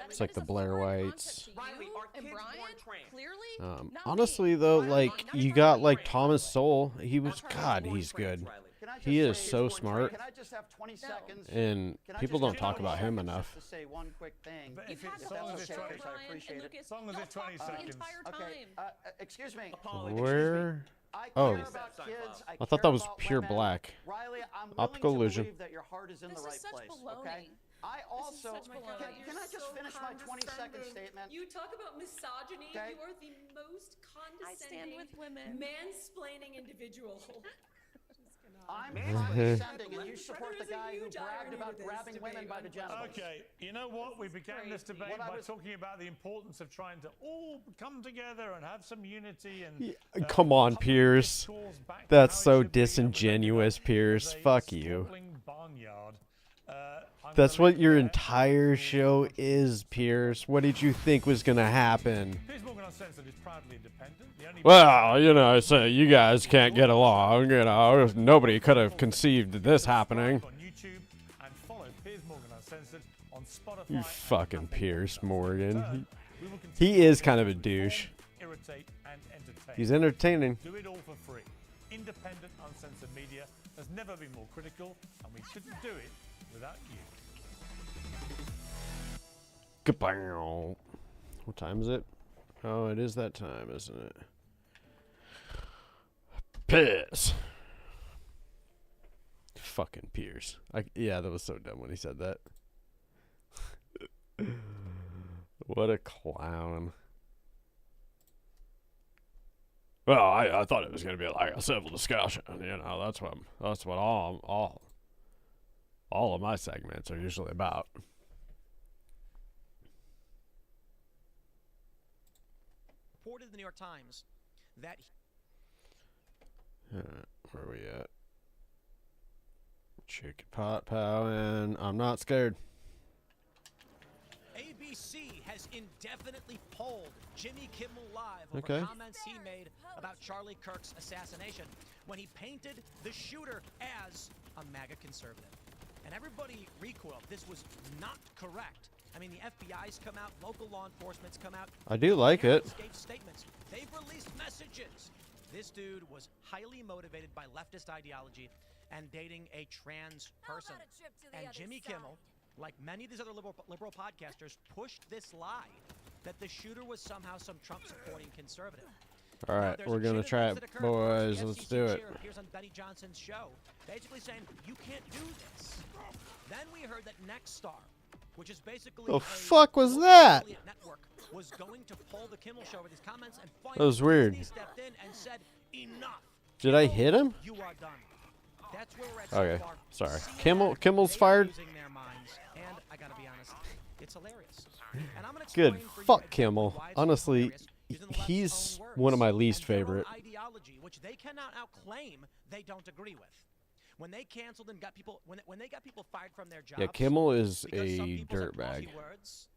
S2: It's like the Blair Whites.
S5: Riley, are
S7: And
S5: kids
S7: Brian,
S5: born trans?
S7: clearly, not
S2: Honestly,
S7: me.
S2: though,
S7: Brian,
S2: like
S7: not
S2: you
S7: Brian.
S2: got like Thomas Sowell. He was
S5: Are kids
S2: God.
S5: born
S2: He's
S5: trans,
S2: good.
S5: Riley?
S4: Can I just
S2: He is
S4: say-
S2: so smart,
S4: Can I just have 20 seconds?
S2: and
S4: Can I
S2: people
S4: just
S2: don't
S4: have
S2: talk
S4: 20
S2: about him
S4: seconds
S2: enough.
S4: just to say one quick thing.
S1: But
S7: You've
S1: if
S7: had
S1: it's
S7: the
S1: as long
S7: whole
S1: as it's
S7: show,
S1: 20
S4: I
S7: Brian,
S4: appreciate
S7: and
S4: it.
S7: Lucas.
S1: As long as
S7: Y'all
S1: it's 20
S7: talked the
S1: seconds.
S7: entire
S4: Okay,
S7: time.
S4: excuse me.
S5: Apologies.
S2: Where?
S4: I
S2: Oh.
S4: care about kids.
S2: I thought that
S4: care
S2: was
S4: about
S2: pure
S4: women.
S2: black.
S4: Riley, I'm willing
S2: Optical
S4: to
S2: illusion.
S4: believe that your heart is in
S7: This
S4: the
S7: is
S4: right
S7: such
S4: place.
S7: baloney.
S4: Okay. I also
S7: such baloney.
S4: can I just finish my 20-second
S8: Condescending.
S4: statement?
S8: You talk about misogyny.
S4: Okay.
S8: You are the most
S7: I stand
S8: condescending,
S7: with women.
S8: mansplaining individual.
S4: I'm
S5: Man,
S4: condescending, and you
S5: there's
S4: support the
S8: a
S4: guy who
S8: huge
S4: bragged
S8: irony
S4: about
S8: to this
S4: grabbing women
S8: debate,
S4: by the genitals.
S1: Okay, you know what? We began this
S8: crazy.
S1: debate
S4: What I
S1: by
S4: was-
S1: talking about the importance of trying to all come together and have some unity and.
S2: Yeah, come on,
S1: pump
S2: Piers.
S1: discourse back to
S2: That's
S1: how it
S2: so
S1: should be, and we make it
S2: disingenuous,
S1: up
S2: Piers.
S1: as a
S2: Fuck you.
S1: squabbling barnyard. I'm
S2: That's
S1: gonna
S2: what
S1: leave
S2: your
S1: it there.
S2: entire show is, Piers. What did you think was gonna happen?
S1: Piers Morgan Uncensored is proudly independent. The only
S2: Well, you know, so you guys can't get along. You know, nobody could have conceived this happening.
S1: on YouTube and follow Piers Morgan Uncensored on Spotify.
S2: You
S1: and
S2: fucking
S1: Apple
S2: Piers
S1: Podcasts.
S2: Morgan.
S1: We will continue
S2: He is
S1: to
S2: kind of a
S1: inform,
S2: douche.
S1: Irritate and entertain.
S2: He's entertaining.
S1: Do it all for free. Independent, uncensored media has never been more critical, and we couldn't do it without you.
S2: Goodbye. What time is it? Oh, it is that time, isn't it? Piss. Fucking Piers. Yeah, that was so dumb when he said that. What a clown. Well, I thought it was gonna be like a civil discussion. You know, that's what all of my segments are usually about.
S11: reported in the New York Times that
S2: where are we at? Chicken pot powin'. I'm not scared.
S11: ABC has indefinitely polled Jimmy Kimmel Live over
S2: Okay.
S11: comments he made about Charlie Kirk's assassination when he painted the shooter as a MAGA conservative. And everybody recoiled. This was not correct. I mean, the FBI's come out, local law enforcement's come out.
S2: I do like it.
S11: Gave statements. They've released messages. This dude was highly motivated by leftist ideology and dating a trans person. And Jimmy Kimmel, like many of these other liberal podcasters, pushed this lie that the shooter was somehow some Trump-supporting conservative.
S2: All right, we're going to try it, boys. Let's do it.
S11: Here's on Benny Johnson's show, basically saying, you can't do this. Then we heard that Nexstar, which is basically
S2: the fuck was that?
S11: Network, was going to pull the Kimmel show with these comments, and finally
S2: That was weird.
S11: Disney stepped in and said, enough.
S2: Did I hit him?
S11: You are done. That's where we're at so
S2: Okay,
S11: far.
S2: sorry.
S11: CNN,
S2: Kimmel's
S11: they are
S2: fired?
S11: losing their minds, and I gotta be honest, it's hilarious. And I'm gonna
S2: Good.
S11: explain for you
S2: Fuck
S11: exactly
S2: Kimmel.
S11: why it's
S2: Honestly,
S11: hilarious using the left's
S2: he's
S11: own words
S2: one of my least
S11: and their own
S2: favorite.
S11: ideology, which they cannot now claim they don't agree with. When they canceled and got people, when they got people fired from their jobs,
S2: Yeah, Kimmel is
S11: because some
S2: a
S11: people said
S2: dirtbag.
S11: ballsy words,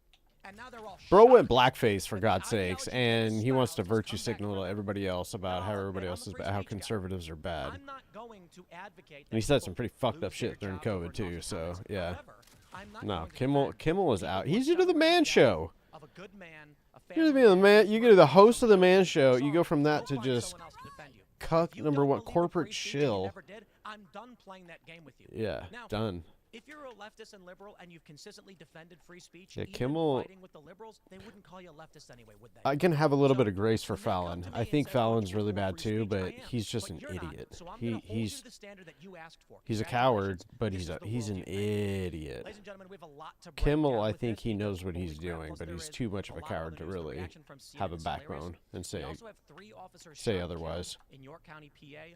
S11: and now they're all
S2: Bro went
S11: shocked
S2: blackface for
S11: that
S2: God's
S11: the
S2: sakes,
S11: ideology and
S2: and
S11: the
S2: he wants to
S11: styles has
S2: virtue
S11: come back
S2: signal to
S11: around.
S2: everybody else about how
S11: No,
S2: everybody
S11: I'm
S2: else
S11: a
S2: is
S11: free
S2: how
S11: speech guy.
S2: conservatives are bad.
S11: I'm not going to advocate
S2: And he
S11: that
S2: said some
S11: people
S2: pretty fucked up
S11: lose their
S2: shit during
S11: jobs over
S2: COVID too.
S11: naughty
S2: So
S11: comments.
S2: yeah,
S11: However, I'm not
S2: no,
S11: going to defend
S2: Kimmel is
S11: people
S2: out.
S11: who
S2: He's into the
S11: celebrate
S2: Man
S11: death
S2: Show.
S11: of a good man, a
S2: You're
S11: family
S2: the
S11: man,
S2: man. You go to the host of the Man Show. You go from that
S11: go
S2: to
S11: find
S2: just
S11: someone else to defend you.
S2: cuck
S11: If you
S2: number
S11: don't
S2: one
S11: believe in
S2: corporate
S11: free speech and you
S2: shill.
S11: never did, I'm done playing that game with you.
S2: Yeah,
S11: Now,
S2: done.
S11: if you're a leftist and liberal and you've consistently defended free speech,
S2: Yeah,
S11: even
S2: Kimmel-
S11: fighting with the liberals, they wouldn't call you a leftist anyway, would they?
S2: I can have a little
S11: So,
S2: bit of grace for
S11: when they come
S2: Fallon.
S11: to me
S2: I
S11: and
S2: think
S11: say, "Look,
S2: Fallon's
S11: you're
S2: really
S11: for
S2: bad
S11: free
S2: too,
S11: speech,"
S2: but
S11: I am,
S2: he's just an
S11: you're not.
S2: idiot.
S11: So I'm gonna hold you
S2: He's
S11: to the standard that you asked for.
S2: he's a coward,
S11: Congratulations.
S2: but
S11: This
S2: he's
S11: is
S2: a
S11: the
S2: he's
S11: world
S2: an
S11: you made.
S2: idiot.
S11: Ladies and gentlemen, we have a lot to break
S2: Kimmel,
S11: down
S2: I
S11: with
S2: think
S11: this
S2: he
S11: because
S2: knows what
S11: holy
S2: he's
S11: crap,
S2: doing,
S11: plus
S2: but
S11: there
S2: he's
S11: is
S2: too much
S11: a
S2: of a
S11: lot
S2: coward
S11: other
S2: to
S11: news. The
S2: really
S11: reaction from
S2: have a
S11: CNN is hilarious.
S2: backbone and
S11: We
S2: say
S11: also have 3 officers
S2: say
S11: shot and
S2: otherwise.
S11: killed in York County, PA.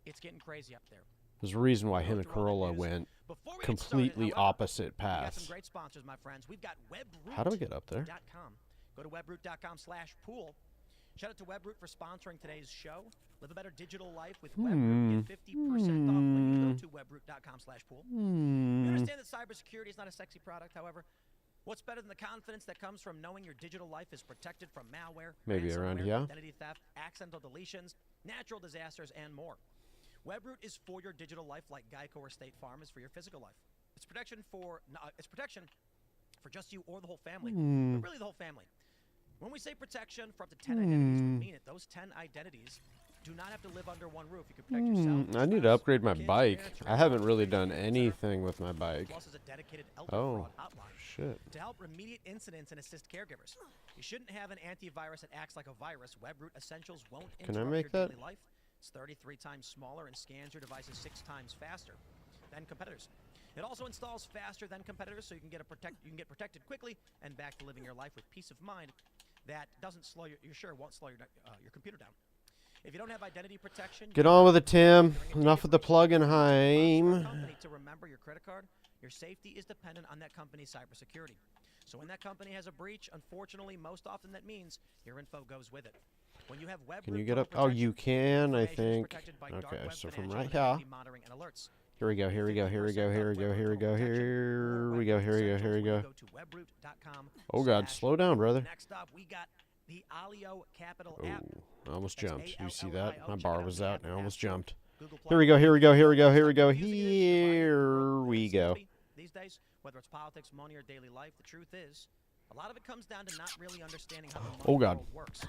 S11: It's getting crazy up there.
S2: There's a reason why
S11: We'll
S2: him
S11: go
S2: and
S11: through all that
S2: Corolla
S11: news.
S2: went
S11: Before we get
S2: completely
S11: started, however,
S2: opposite
S11: we got some
S2: paths.
S11: great sponsors, my friends. We've got WebRoot.
S2: How do I get up there?
S11: .com. Go to webroot.com/pool. Shout out to WebRoot for sponsoring today's show. Live a better digital life with WebRoot. Get 50% off when you go to webroot.com/pool. We understand that cybersecurity is not a sexy product, however. What's better than the confidence that comes from knowing your digital life is protected from malware,
S2: Maybe around
S11: ransomware,
S2: here.
S11: identity theft, accidental deletions, natural disasters, and more. WebRoot is for your digital life like Geico or State Farm is for your physical life. It's protection for just you or the whole family, but really the whole family. When we say protection for up to 10 identities, we mean it. Those 10 identities do not have to live under one roof. You can protect yourself.
S2: I need to upgrade my bike. I haven't really done anything with my bike.
S11: Plus, is a dedicated elder
S2: Oh,
S11: fraud hotline
S2: shit.
S11: to help remediate incidents and assist caregivers. You shouldn't have an antivirus that acts like a virus. WebRoot Essentials won't
S2: Can I
S11: interrupt
S2: make
S11: your
S2: that?
S11: daily life. It's 33 times smaller and scans your devices 6 times faster than competitors. It also installs faster than competitors, so you can get protected quickly and back to living your life with peace of mind that doesn't slow won't slow your computer down. If you don't have identity protection,
S2: Get on with it, Tim. Enough with the
S11: For a
S2: plug-in-heim.
S11: company to remember your credit card, your safety is dependent on that company's cybersecurity. So when that company has a breach, unfortunately, most often that means your info goes with it. When you have web
S2: Can you get up? Oh, you can, I think.
S11: Okay,
S2: Okay, so from right here.
S11: monitoring and alerts.
S2: Here we go, here we go, here we go, here we go, here we go, here we go, here we go, here we go.
S11: Go to webroot.com.
S2: Oh God, slow down, brother.
S11: Next up, we got the Alio Capital
S2: Oh,
S11: app.
S2: I almost
S11: That's
S2: jumped. You see
S11: ALLIO.
S2: that? My
S11: Check
S2: bar
S11: it out
S2: was
S11: in the
S2: out
S11: app
S2: and I
S11: and
S2: almost
S11: App Store.
S2: jumped.
S11: Google Play.
S2: Here we go, here we go, here we go, here we go,
S11: Using it,
S2: here we go.
S11: These days, whether it's politics, money, or daily life, the truth is, a lot of it comes down to not really understanding how the money
S2: Oh, God.
S11: world works.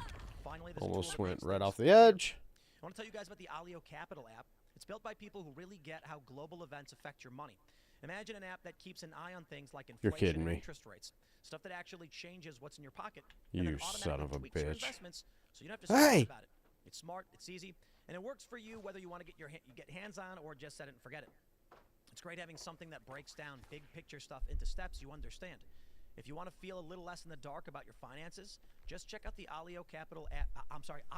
S11: Finally, there's a tool
S2: Almost
S11: that
S2: went
S11: makes
S2: right
S11: things
S2: off the
S11: simple.
S2: edge.
S11: I want to tell you guys about the Alio Capital app. It's built by people who really get how global events affect your money. Imagine an app that keeps an eye on things like
S2: You're
S11: inflation
S2: kidding
S11: and
S2: me.
S11: interest rates, stuff that actually changes what's in your pocket. And
S2: You
S11: then
S2: son of a
S11: automatically tweaks your
S2: bitch.
S11: investments, so you don't have to stress
S2: Hey!
S11: about it. It's smart, it's easy, and it works for you whether you want to get hands on or just set it and forget it. It's great having something that breaks down big picture stuff into steps you understand. If you want to feel a little less in the dark about your finances, just check out the Alio Capital app.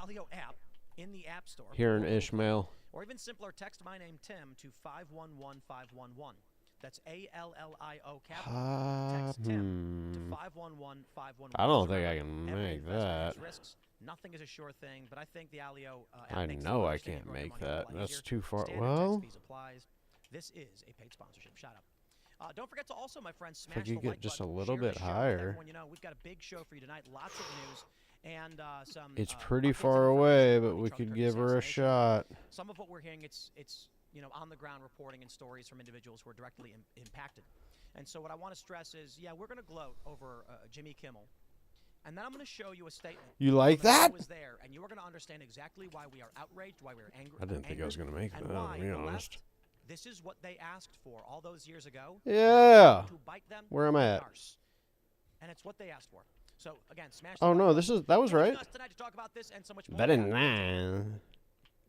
S11: Alio app in the App Store.
S2: Here in
S11: or Google Play.
S2: Ishmael.
S11: Or even simpler, text my name Tim to 511511. That's ALLIO capital. Text Tim to 511-511.
S2: I don't think I can make that.
S11: Risks. Nothing is a sure thing, but I think the Alio
S2: I know I can't make that. That's too far. Well,
S11: this is a paid sponsorship. Shout out. Don't forget to also, my friends, smash
S2: if
S11: the
S2: you
S11: like
S2: get just a
S11: button,
S2: little
S11: share the
S2: bit
S11: show with
S2: higher.
S11: everyone you know. We've got a big show for you tonight. Lots of news and some.
S2: It's pretty
S11: updates and
S2: far away,
S11: information
S2: but
S11: on
S2: we
S11: the
S2: could
S11: Charlie
S2: give
S11: Kirk
S2: her a
S11: assassination.
S2: shot.
S11: Some of what we're hearing, it's on the ground reporting and stories from individuals who are directly impacted. And so what I want to stress is, yeah, we're going to gloat over Jimmy Kimmel. And then I'm going to show you a statement.
S2: You like that?
S11: Was there, and you are going to understand exactly why we are outraged, why we're angry.
S2: I didn't think I was going to make that, to be honest.
S11: This is what they asked for all those years ago.
S2: Yeah.
S11: To bite them
S2: Where am I at?
S11: And it's what they asked for. So again, smash.
S2: Oh no, that was right.
S11: Tonight to talk about this and so much more.
S2: Better than that.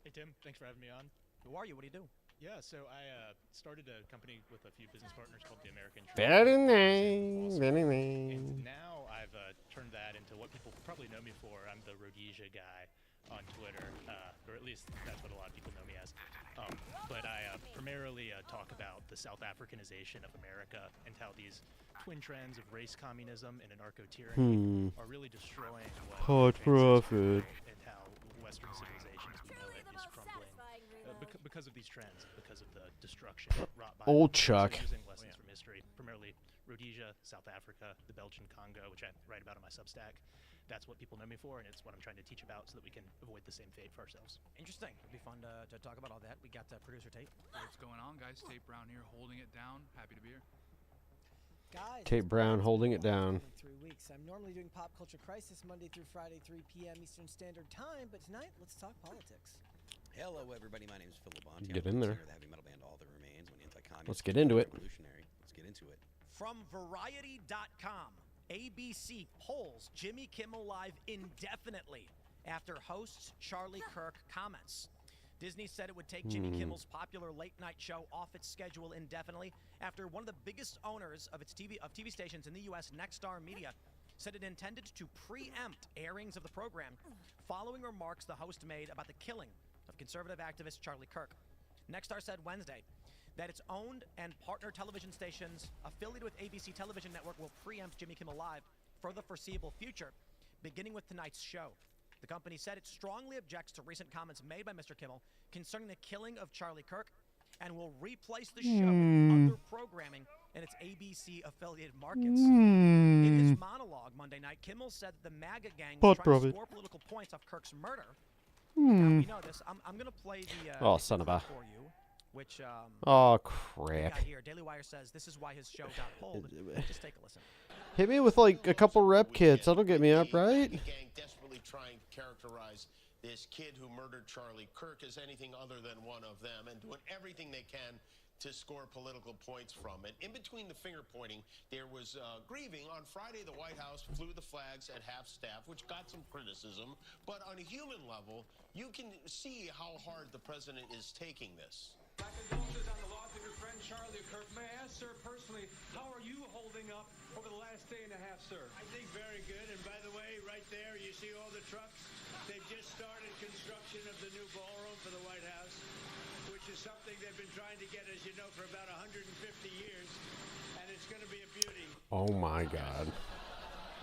S12: Hey Tim, thanks for having me on.
S11: Who are you? What do you do?
S12: Yeah, so I started a company with a few business partners called the American Trade.
S2: Better than that. Better than that.
S12: And now I've turned that into what people probably know me for. I'm the Rhodesia guy on Twitter, or at least that's what a lot of people know me as. But I primarily talk about the South Africanization of America and how these twin trends of race communism and anarcho-tyranny are really destroying what
S2: hot profit
S12: and how Western civilization as we know it is crumbling because of these trends, because of the destruction wrought by
S2: old Chuck.
S12: Using lessons from history, primarily Rhodesia, South Africa, the Belgian Congo, which I write about on my Substack. That's what people know me for, and it's what I'm trying to teach about so that we can avoid the same fate for ourselves.
S11: Interesting. It'll be fun to talk about all that. We got producer Tate.
S13: What's going on, guys? Tate Brown here, holding it down. Happy to be here.
S14: Guys,
S2: Tate Brown holding it down.
S14: 3 weeks. I'm normally doing Pop Culture Crisis Monday through Friday, 3 p.m. Eastern Standard Time, but tonight, let's talk politics.
S15: Hello, everybody. My name is Phil Labonte.
S2: Get in there.
S15: The heavy metal band All That Remains, when anti-communist.
S2: Let's get into it.
S15: Revolutionary. Let's get into it.
S11: From Variety.com, ABC polls Jimmy Kimmel Live indefinitely after hosts Charlie Kirk comments. Disney said it would take Jimmy Kimmel's popular late-night show off its schedule indefinitely after one of the biggest owners of TV stations in the U.S., Nexstar Media, said it intended to preempt airings of the program following remarks the host made about the killing of conservative activist Charlie Kirk. Nexstar said Wednesday that its owned and partner television stations affiliated with ABC Television Network will preempt Jimmy Kimmel Live for the foreseeable future, beginning with tonight's show. The company said it strongly objects to recent comments made by Mr. Kimmel concerning the killing of Charlie Kirk and will replace the show with other programming in its ABC-affiliated markets. In his monologue Monday night, Kimmel said that the MAGA gang was trying to score political points off Kirk's murder. Now, you know this. I'm going to play the
S2: son of a.
S11: for you, which
S2: oh
S11: we
S2: crap.
S11: got here. Daily Wire says this is why his show got pulled. Just take a listen.
S2: Hit me with like a couple rep kits. That'll get me up, right?
S16: Gang desperately trying to characterize this kid who murdered Charlie Kirk as anything other than one of them and doing everything they can to score political points from it. In between the finger pointing, there was grieving. On Friday, the White House flew the flags at half staff, which got some criticism. But on a human level, you can see how hard the president is taking this.
S17: My condolences on the loss of your friend Charlie Kirk. May I ask, sir, personally, how are you holding up over the last day and a half, sir?
S18: I think very good. And by the way, right there, you see all the trucks? They've just started construction of the new ballroom for the White House, which is something they've been trying to get, as you know, for about 150 years. And it's going to be a beauty.
S2: Oh my God.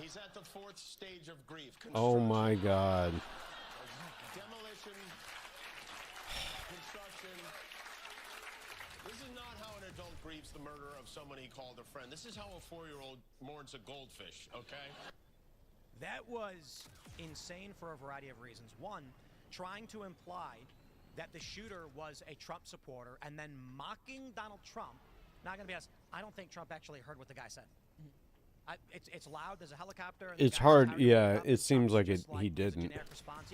S16: He's at the fourth stage of grief.
S2: Oh my God.
S16: Demolition, construction. This is not how an adult grieves the murder of someone he called a friend. This is how a 4-year-old mourns a goldfish, okay?
S11: That was insane for a variety of reasons. One, trying to imply that the shooter was a Trump supporter and then mocking Donald Trump. Not going to be honest, I don't think Trump actually heard what the guy said. It's loud. There's a helicopter. And
S2: It's hard. Yeah, it seems like he didn't.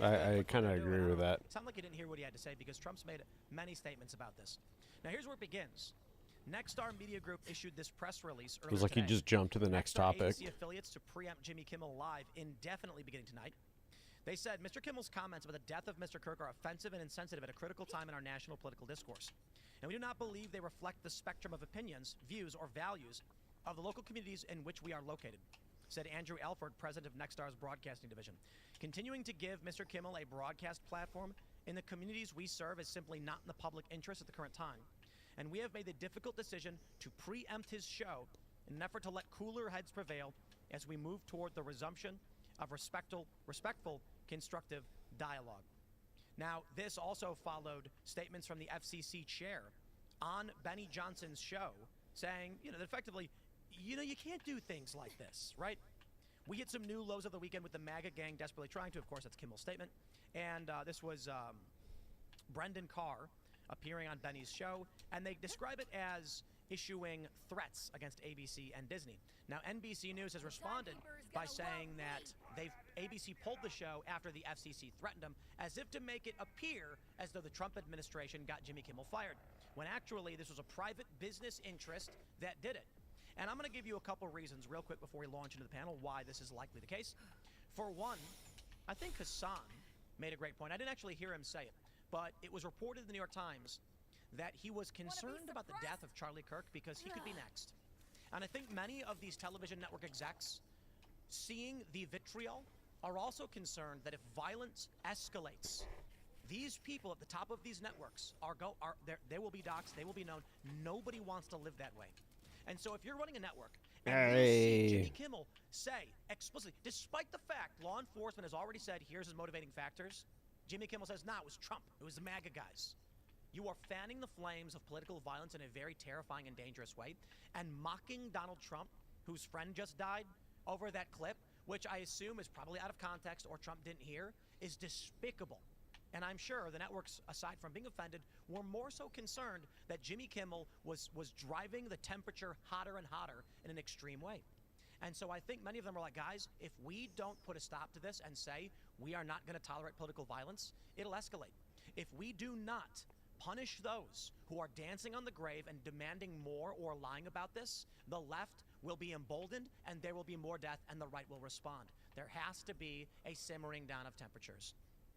S2: I kind of agree with that.
S11: It sounded like he didn't hear what he had to say because Trump's made many statements about this. Now, here's where it begins. Nexstar Media Group issued this press release earlier
S2: It was like
S11: today.
S2: he just jumped to the next
S11: Nexstar
S2: topic.
S11: ABC affiliates to preempt Jimmy Kimmel Live indefinitely beginning tonight. They said Mr. Kimmel's comments about the death of Mr. Kirk are offensive and insensitive at a critical time in our national political discourse. And we do not believe they reflect the spectrum of opinions, views, or values of the local communities in which we are located, said Andrew Alford, president of Nexstar's broadcasting division. Continuing to give Mr. Kimmel a broadcast platform in the communities we serve is simply not in the public interest at the current time. and we have made the difficult decision to preempt his show in an effort to let cooler heads prevail as we move toward the resumption of respectful, constructive dialogue. Now, this also followed statements from the FCC chair on Benny Johnson's show saying, that effectively, you can't do things like this, right? We hit some new lows of the weekend with the MAGA gang desperately trying to. Of course, that's Kimmel's statement. And this was Brendan Carr appearing on Benny's show, and they describe it as issuing threats against ABC and Disney. Now, NBC News has responded by saying that ABC pulled the show after the FCC threatened them, as if to make it appear as though the Trump administration got Jimmy Kimmel fired, when actually this was a private business interest that did it. And I'm going to give you a couple reasons real quick before we launch into the panel why this is likely the case. For one, I think Hassan made a great point. I didn't actually hear him say it, but it was reported in the New York Times that he was concerned about the death of Charlie Kirk because he could be next. And I think many of these television network execs, seeing the vitriol, are also concerned that if violence escalates, these people at the top of these networks they will be doxxed, they will be known. Nobody wants to live that way. And so if you're running a network and you see Jimmy Kimmel say explicitly, despite the fact law enforcement has already said, here's his motivating factors, Jimmy Kimmel says, nah, it was Trump. It was the MAGA guys. You are fanning the flames of political violence in a very terrifying and dangerous way, and mocking Donald Trump, whose friend just died, over that clip, which I assume is probably out of context or Trump didn't hear, is despicable. And I'm sure the networks, aside from being offended, were more so concerned that Jimmy Kimmel was driving the temperature hotter and hotter in an extreme way. And so I think many of them are like, guys, if we don't put a stop to this and say we are not going to tolerate political violence, it'll escalate. If we do not punish those who are dancing on the grave and demanding more or lying about this, the left will be emboldened and there will be more death and the right will respond. There has to be a simmering down of temperatures.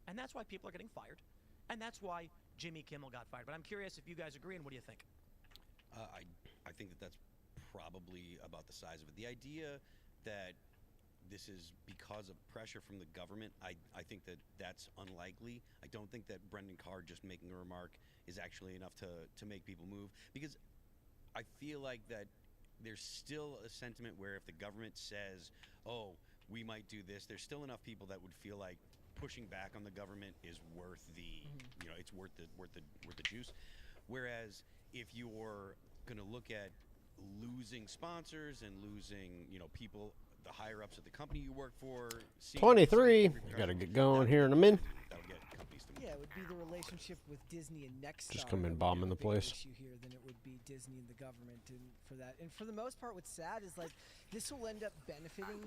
S11: And that's why people are getting fired. And that's why Jimmy Kimmel got fired. But I'm curious if you guys agree, and what do you think?
S15: I think that's probably about the size of it. The idea that this is because of pressure from the government, I think that's unlikely. I don't think that Brendan Carr just making a remark is actually enough to make people move, because I feel like that there's still a sentiment where if the government says, oh, we might do this, there's still enough people that would feel like pushing back on the government is worth the, it's worth the juice. Whereas if you're going to look at losing sponsors and losing, people, the higher ups at the company you work for.
S2: 23. Got to get going here in a minute.
S14: Yeah, it would be the relationship with Disney and Nexstar.
S2: Just come in bombing the place.
S14: Issue here than it would be Disney and the government, and for that. And for the most part, what's sad is like this will end up benefiting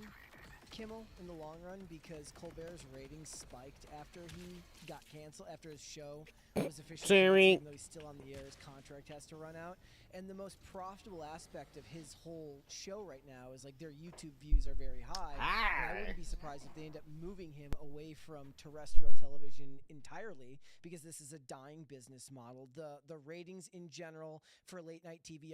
S14: Kimmel in the long run, because Colbert's ratings spiked after he got canceled, after his show was officially canceled, even though he's still on the air, his contract has to run out. And the most profitable aspect of his whole show right now is like their YouTube views are very high. And I wouldn't be surprised if they end up moving him away from terrestrial television entirely, because this is a dying business model. The ratings in general for late night TV